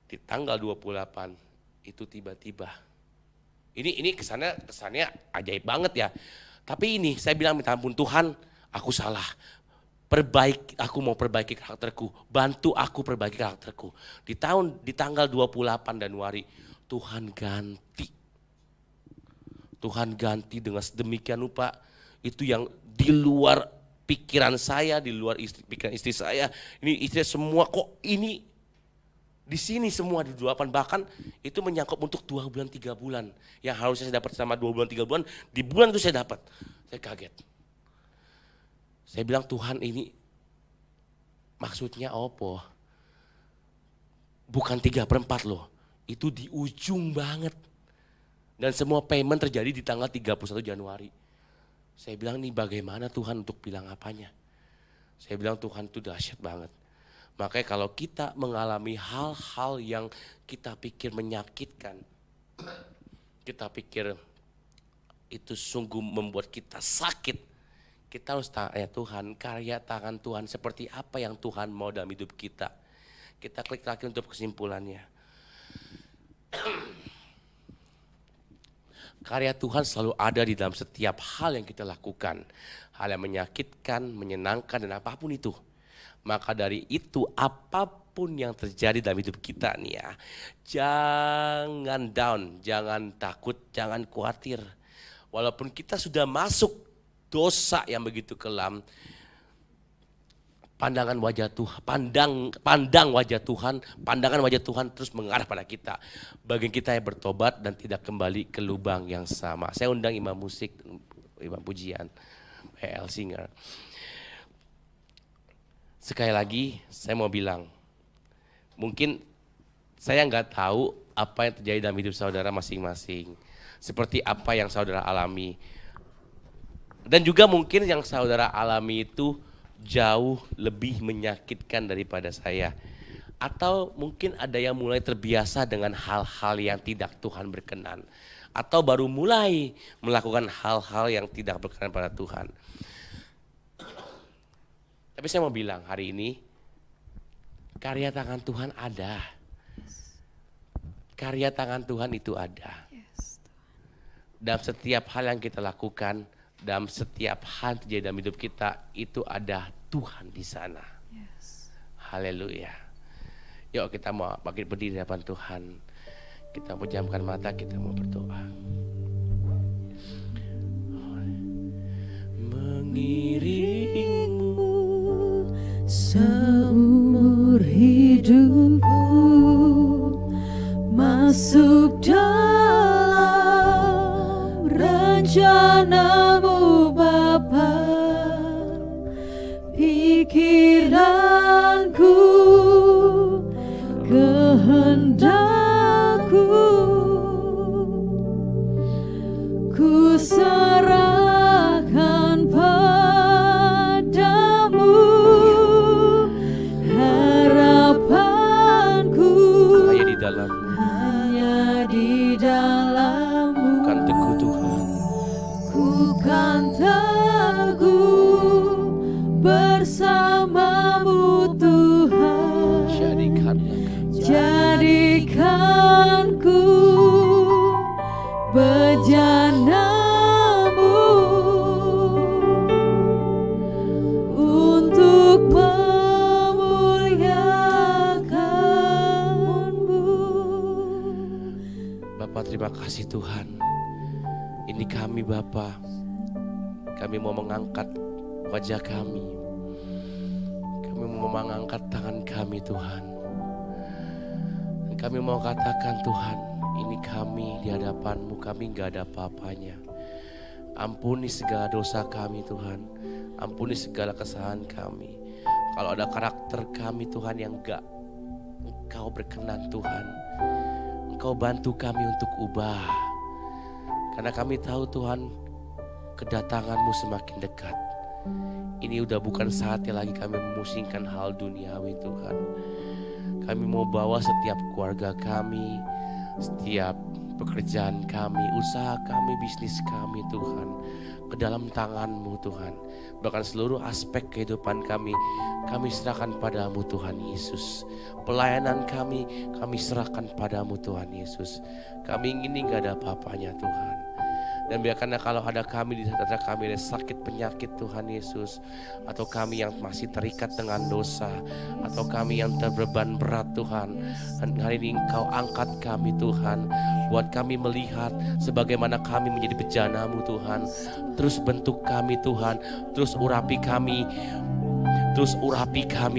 Di tanggal 28 itu tiba-tiba. Ini kesannya ajaib banget ya. Tapi ini saya bilang minta ampun Tuhan, aku salah. Aku mau perbaiki karakterku, bantu aku perbaiki karakterku. Di tanggal 28 Januari Tuhan ganti dengan sedemikian rupa. Itu yang di luar pikiran saya, di luar pikiran istri saya. Ini istri semua kok ini di sini semua di 28, bahkan itu menyangkut untuk 2 bulan 3 bulan. Yang harusnya saya dapat selama 2 bulan 3 bulan, di bulan itu saya dapat. Saya kaget. Saya bilang Tuhan ini maksudnya apa? Bukan 3/4 loh, itu di ujung banget. Dan semua payment terjadi di tanggal 31 Januari. Saya bilang nih bagaimana Tuhan untuk bilang apanya? Saya bilang Tuhan itu dahsyat banget. Makanya kalau kita mengalami hal-hal yang kita pikir menyakitkan, kita pikir itu sungguh membuat kita sakit, kita harus tanya Tuhan, karya tangan Tuhan seperti apa yang Tuhan mau dalam hidup kita. Kita klik lagi untuk kesimpulannya. Karya Tuhan selalu ada di dalam setiap hal yang kita lakukan. Hal yang menyakitkan, menyenangkan, dan apapun itu. Maka dari itu apapun yang terjadi dalam hidup kita nih ya, jangan down, jangan takut, jangan khawatir. Walaupun kita sudah masuk dosa yang begitu kelam, pandangan wajah Tuhan, pandangan wajah Tuhan terus mengarah pada kita. Bagi kita yang bertobat dan tidak kembali ke lubang yang sama. Saya undang imam musik, imam pujian, L. Singer. Sekali lagi saya mau bilang, mungkin saya nggak tahu apa yang terjadi dalam hidup saudara masing-masing. Seperti apa yang saudara alami. Dan juga mungkin yang saudara alami itu jauh lebih menyakitkan daripada saya. Atau mungkin ada yang mulai terbiasa dengan hal-hal yang tidak Tuhan berkenan. Atau baru mulai melakukan hal-hal yang tidak berkenan pada Tuhan. Tapi saya mau bilang hari ini, karya tangan Tuhan ada. Karya tangan Tuhan itu ada. Dalam setiap hal yang kita lakukan, dalam setiap hal terjadi dalam hidup kita, itu ada Tuhan di sana. Haleluya. Yuk kita mau berdiri di hadapan Tuhan. Kita pejamkan mata, kita mau berdoa. Mengiringmu seumur hidupku, masuk dalam rencanamu Bapa. Pikiranku, kehendakku, ku serahkan padamu. Harapanku hanya di dalam Bapa, terima kasih Tuhan. Ini kami Bapa, kami mau mengangkat wajah kami. Kami mau mengangkat tangan kami Tuhan. Dan kami mau katakan Tuhan, ini kami di hadapan-Mu, kami gak ada apa-apanya. Ampuni segala dosa kami Tuhan. Ampuni segala kesalahan kami. Kalau ada karakter kami Tuhan yang gak Engkau berkenan Tuhan, Engkau bantu kami untuk ubah. Karena kami tahu Tuhan, kedatangan-Mu semakin dekat. Ini udah bukan saatnya lagi kami memusingkan hal duniawi Tuhan. Kami mau bawa setiap keluarga kami, setiap pekerjaan kami, usaha kami, bisnis kami Tuhan, ke dalam tangan-Mu Tuhan. Bahkan seluruh aspek kehidupan kami serahkan padamu Tuhan Yesus. Pelayanan kami serahkan padamu Tuhan Yesus. Kami ingin gak ada apa-apanya Tuhan. Dan biarkanlah kalau ada kami di antara kami ada sakit penyakit Tuhan Yesus, atau kami yang masih terikat dengan dosa, atau kami yang terbeban berat Tuhan, dan hari ini Engkau angkat kami Tuhan, buat kami melihat sebagaimana kami menjadi bejana-Mu Tuhan. Terus bentuk kami Tuhan, terus urapi kami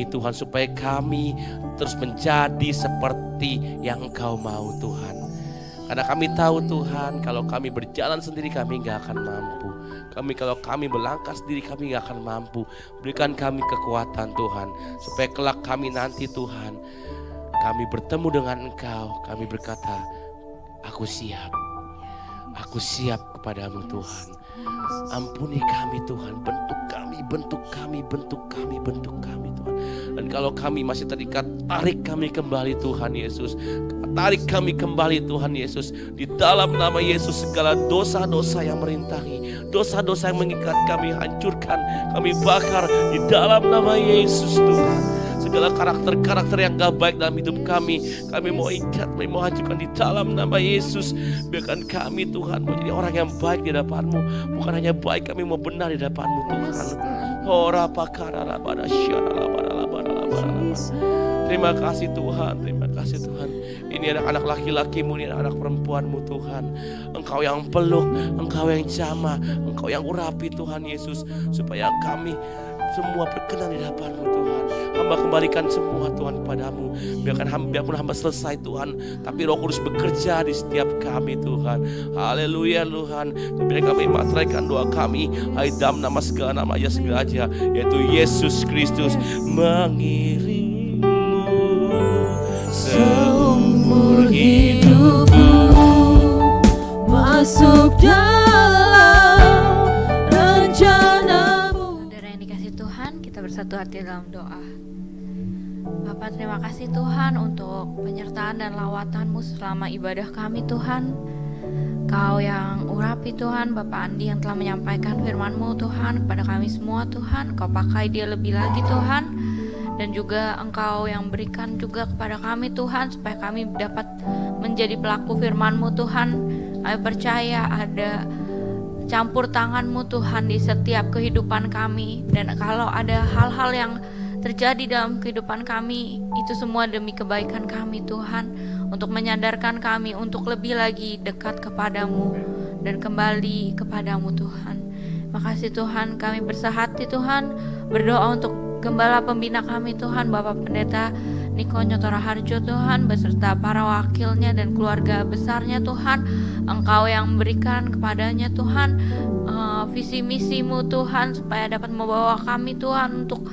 Tuhan, supaya kami terus menjadi seperti yang Engkau mau Tuhan. Karena kami tahu Tuhan, kalau kami berjalan sendiri kami gak akan mampu. Kalau kami melangkah sendiri kami gak akan mampu. Berikan kami kekuatan Tuhan, supaya kelak kami nanti Tuhan, kami bertemu dengan Engkau, kami berkata, aku siap kepadamu Tuhan. Ampuni kami Tuhan, bentuk kami Tuhan. Dan kalau kami masih terikat, tarik kami kembali Tuhan Yesus. Tarik kami kembali Tuhan Yesus. Di dalam nama Yesus segala dosa-dosa yang merintangi, dosa-dosa yang mengikat kami hancurkan, kami bakar di dalam nama Yesus Tuhan. Segala karakter-karakter yang gak baik dalam hidup kami mau ikat, kami mau hancurkan di dalam nama Yesus. Biarkan kami Tuhan menjadi orang yang baik di hadapan-Mu. Bukan hanya baik, kami mau benar di hadapan-Mu Tuhan. Terima kasih Tuhan, terima kasih Tuhan. Ini anak-anak laki-lakimu, ini anak-anak perempuanmu Tuhan. Engkau yang peluk, Engkau yang jamah, Engkau yang urapi Tuhan Yesus, supaya kami semua berkenan di hadapan-Mu Tuhan. Hamba kembalikan semua Tuhan kepadamu. Biarpun hamba selesai Tuhan, tapi Roh Kudus bekerja di setiap kami Tuhan. Haleluya Tuhan. Biar kami materaikan doa kami, hai dalam nama segala nama aja segala aja, yaitu Yesus Kristus mengiringmu seumur hidupku, masuk dalam rencana-Mu. Saudara yang dikasih Tuhan, kita bersatu hati dalam doa. Bapa, terima kasih Tuhan untuk penyertaan dan lawatan-Mu selama ibadah kami Tuhan. Kau yang urapi Tuhan, Bapak Andi yang telah menyampaikan firman-Mu Tuhan kepada kami semua Tuhan. Kau pakai dia lebih lagi Tuhan. Dan juga Engkau yang berikan juga kepada kami Tuhan, supaya kami dapat menjadi pelaku firman-Mu Tuhan. Kami percaya ada campur tangan-Mu Tuhan di setiap kehidupan kami. Dan kalau ada hal-hal yang terjadi dalam kehidupan kami, itu semua demi kebaikan kami Tuhan, untuk menyadarkan kami untuk lebih lagi dekat kepadamu dan kembali kepadamu Tuhan. Makasih Tuhan, kami bersehati Tuhan, berdoa untuk Gembala pembina kami Tuhan, Bapak Pendeta Niko Nyoto Raharjo Tuhan, beserta para wakilnya dan keluarga besarnya Tuhan. Engkau yang memberikan kepadanya Tuhan visi misimu Tuhan, supaya dapat membawa kami Tuhan untuk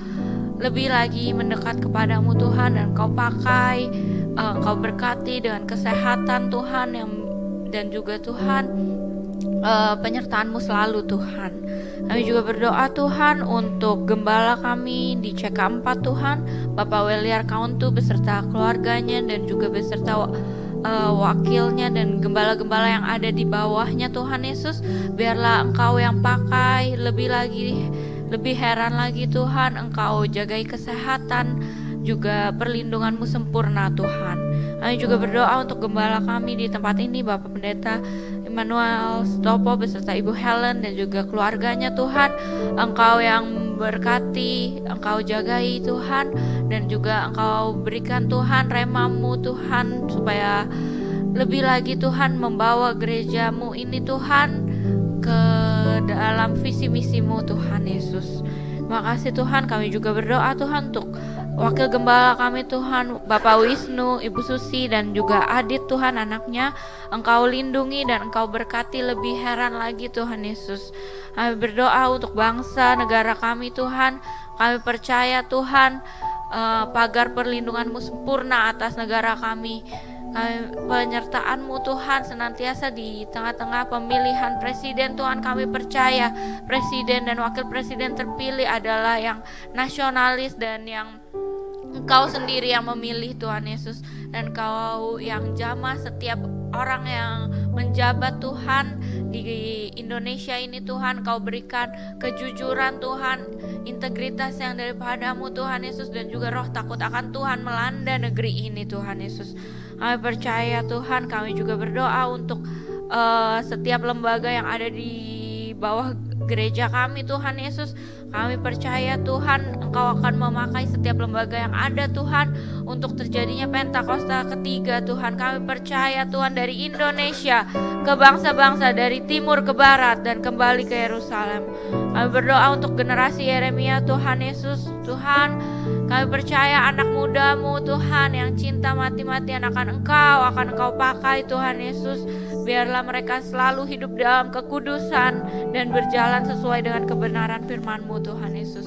lebih lagi mendekat kepadamu Tuhan. Dan Kau pakai, Engkau berkati dengan kesehatan Tuhan, dan juga Tuhan penyertaan-Mu selalu Tuhan. Kami juga berdoa Tuhan untuk gembala kami di CK4 Tuhan, Bapak Weliar Kauntu beserta keluarganya dan juga beserta wakilnya dan gembala-gembala yang ada di bawahnya Tuhan Yesus. Biarlah Engkau yang pakai, lebih heran lagi Tuhan, Engkau jagai kesehatan, juga perlindungan-Mu sempurna Tuhan. Kami juga berdoa untuk gembala kami di tempat ini, Bapak Pendeta Immanuel Stopo beserta Ibu Helen dan juga keluarganya Tuhan. Engkau yang berkati, Engkau jagai Tuhan, dan juga Engkau berikan Tuhan rema-Mu Tuhan, supaya lebih lagi Tuhan membawa gerejamu ini Tuhan ke dalam visi misimu Tuhan Yesus. Makasih Tuhan, kami juga berdoa Tuhan untuk Wakil Gembala kami Tuhan, Bapak Wisnu, Ibu Susi, dan juga Adit Tuhan anaknya. Engkau lindungi dan Engkau berkati lebih heran lagi Tuhan Yesus. Kami berdoa untuk bangsa, negara kami Tuhan. Kami percaya Tuhan, pagar perlindungan-Mu sempurna atas negara kami. Penyertaan-Mu Tuhan senantiasa di tengah-tengah pemilihan presiden Tuhan. Kami percaya presiden dan wakil presiden terpilih adalah yang nasionalis dan yang Engkau sendiri yang memilih Tuhan Yesus, dan Engkau yang jamah setiap orang yang menjabat Tuhan di Indonesia ini Tuhan. Kau berikan kejujuran Tuhan, integritas yang daripada-Mu Tuhan Yesus, dan juga roh takut akan Tuhan melanda negeri ini Tuhan Yesus. Kami percaya Tuhan, kami juga berdoa untuk setiap lembaga yang ada di bawah gereja kami Tuhan Yesus. Kami percaya Tuhan, Engkau akan memakai setiap lembaga yang ada Tuhan untuk terjadinya Pentakosta ketiga Tuhan. Kami percaya Tuhan, dari Indonesia ke bangsa-bangsa, dari timur ke barat dan kembali ke Yerusalem. Kami berdoa untuk generasi Yeremia Tuhan Yesus. Tuhan, kami percaya anak muda-Mu Tuhan yang cinta mati-matian akan Engkau pakai Tuhan Yesus. Biarlah mereka selalu hidup dalam kekudusan dan berjalan sesuai dengan kebenaran firman-Mu Tuhan Yesus.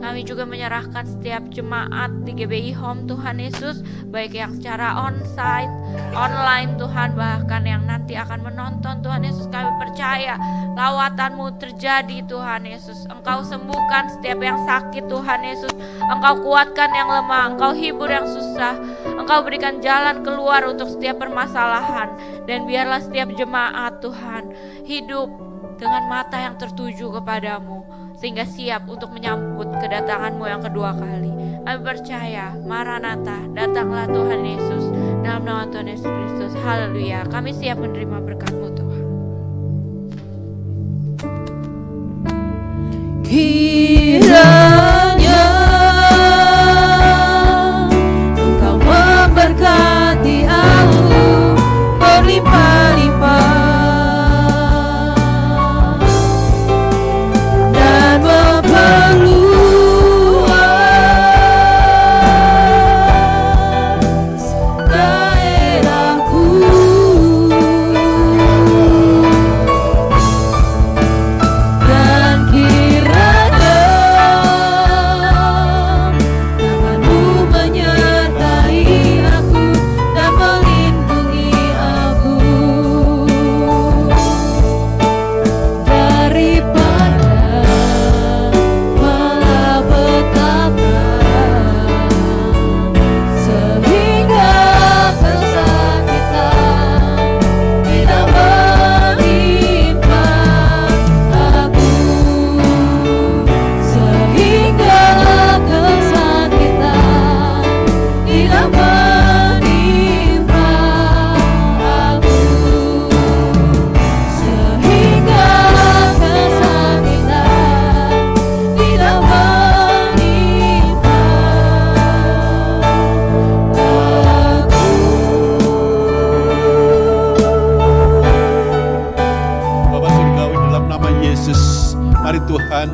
Kami juga menyerahkan setiap jemaat di GBI Home Tuhan Yesus, baik yang secara onsite, online Tuhan, bahkan yang nanti akan menonton Tuhan Yesus. Kami percaya lawatan-Mu terjadi Tuhan Yesus. Engkau sembuhkan setiap yang sakit Tuhan Yesus. Engkau kuatkan yang lemah, Engkau hibur yang susah. Engkau berikan jalan keluar untuk setiap permasalahan. Dan biarlah setiap jemaat Tuhan hidup dengan mata yang tertuju kepadamu, sehingga siap untuk menyambut kedatangan-Mu yang kedua kali. Kami percaya, Maranatha, datanglah Tuhan Yesus. Dalam nama Tuhan Yesus Kristus, haleluya. Kami siap menerima berkat-Mu Tuhan. Kiranya Engkau memberkati aku berlimpah-limpah dan memperluas daerahku, dan kiranya tangan-Mu menyertai aku dan melindungi aku daripada malapetaka, sehingga kesakitan tidak menimpa aku, sehingga kesakitan tidak menimpa aku, sehingga kesakitan tidak menimpa Bapa Surgawi, dalam nama Yesus, mari Tuhan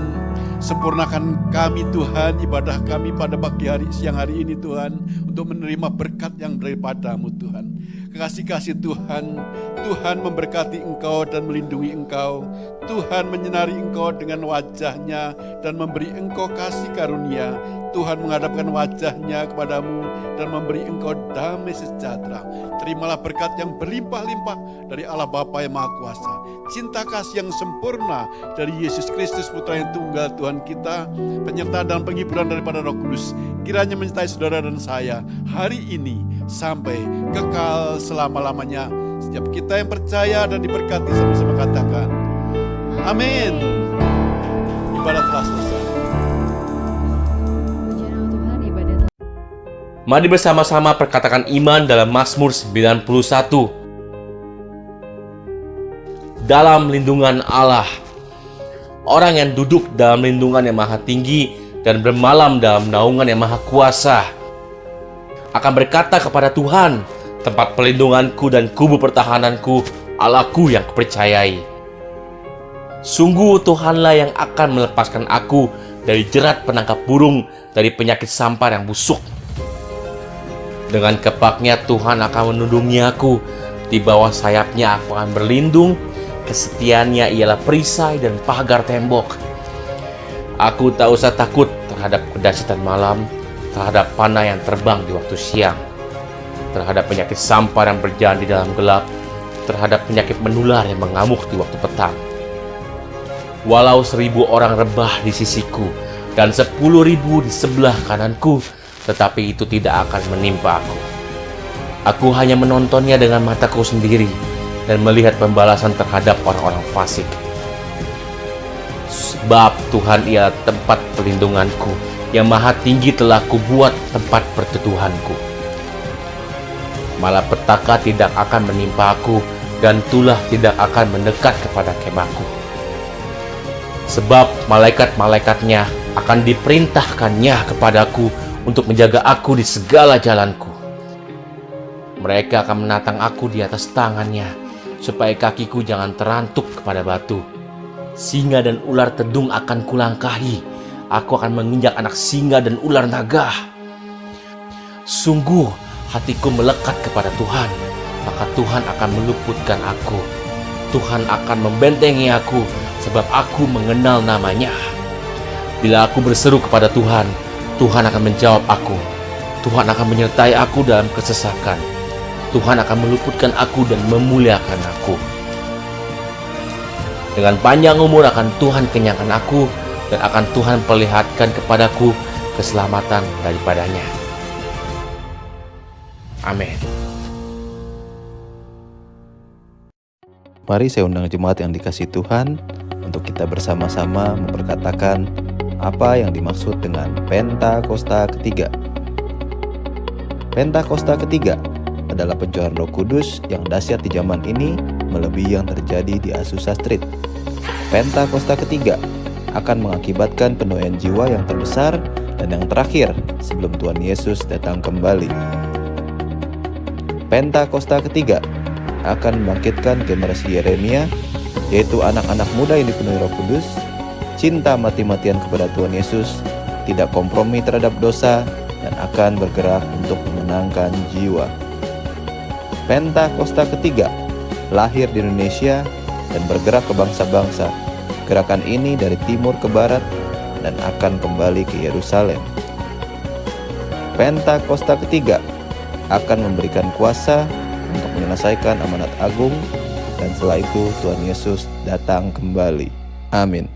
sempurnakan kami Tuhan, ibadah kami pada pagi hari, siang hari ini Tuhan, untuk menerima berkat yang daripada-Mu Tuhan. Kasih-kasih Tuhan, Tuhan memberkati Engkau dan melindungi Engkau. Tuhan menyinari Engkau dengan wajah-Nya dan memberi Engkau kasih karunia. Tuhan menghadapkan wajah-Nya kepadamu dan memberi Engkau damai sejahtera. Terimalah berkat yang berlimpah-limpah dari Allah Bapa yang Maha Kuasa. Cinta kasih yang sempurna dari Yesus Kristus Putra yang tunggal Tuhan kita, penyertaan dan penghiburan daripada Roh Kudus, kiranya menyertai saudara dan saya hari ini sampai kekal selama-lamanya. Setiap kita yang percaya dan diberkati sama-sama katakan amin. Ibadah telah selesai. Puji nama Tuhan, ibadat. Mari bersama-sama perkatakan iman dalam Mazmur 91. Dalam lindungan Allah. Orang yang duduk dalam lindungan yang maha tinggi dan bermalam dalam naungan yang maha kuasa akan berkata kepada Tuhan, tempat pelindunganku dan kubu pertahananku, Allahku yang kupercayai. Sungguh Tuhanlah yang akan melepaskan aku dari jerat penangkap burung, dari penyakit sampar yang busuk. Dengan kepaknya Tuhan akan menundungi aku, di bawah sayapnya aku akan berlindung, kesetiaannya ialah perisai dan pagar tembok. Aku tak usah takut terhadap kedahsyatan malam, terhadap panah yang terbang di waktu siang, terhadap penyakit sampar yang berjalan di dalam gelap, terhadap penyakit menular yang mengamuk di waktu petang. Walau 1000 orang rebah di sisiku dan 10.000 di sebelah kananku, tetapi itu tidak akan menimpa aku. Aku hanya menontonnya dengan mataku sendiri dan melihat pembalasan terhadap orang-orang fasik. Sebab Tuhan ialah tempat pelindunganku, yang maha tinggi telah kubuat tempat perteduhanku. Malapetaka tidak akan menimpa aku, dan tulah tidak akan mendekat kepada kemahku. Sebab malaikat-malaikatnya akan diperintahkannya kepadaku untuk menjaga aku di segala jalanku. Mereka akan menatang aku di atas tangannya, supaya kakiku jangan terantuk kepada batu. Singa dan ular tedung akan kulangkahi. Aku akan menginjak anak singa dan ular naga. Sungguh hatiku melekat kepada Tuhan, maka Tuhan akan meluputkan aku. Tuhan akan membentengi aku, sebab aku mengenal namanya. Bila aku berseru kepada Tuhan, Tuhan akan menjawab aku. Tuhan akan menyertai aku dalam kesesakan. Tuhan akan meluputkan aku dan memuliakan aku. Dengan panjang umur akan Tuhan kenyangkan aku, dan akan Tuhan perlihatkan kepadaku keselamatan daripadanya. Amin. Mari saya undang jemaat yang dikasihi Tuhan untuk kita bersama-sama memperkatakan apa yang dimaksud dengan Pentakosta ketiga. Pentakosta ketiga adalah pencurahan Roh Kudus yang dahsyat di zaman ini melebihi yang terjadi di Azusa Street. Pentakosta ketiga akan mengakibatkan penuaian jiwa yang terbesar dan yang terakhir sebelum Tuhan Yesus datang kembali. Pentakosta ketiga akan membangkitkan generasi Yeremia, yaitu anak-anak muda yang dipenuhi Roh Kudus, cinta mati-matian kepada Tuhan Yesus, tidak kompromi terhadap dosa, dan akan bergerak untuk memenangkan jiwa. Pentakosta ketiga lahir di Indonesia dan bergerak ke bangsa-bangsa. Gerakan ini dari timur ke barat dan akan kembali ke Yerusalem. Pentakosta ketiga akan memberikan kuasa untuk menyelesaikan amanat agung, dan setelah itu Tuhan Yesus datang kembali. Amin.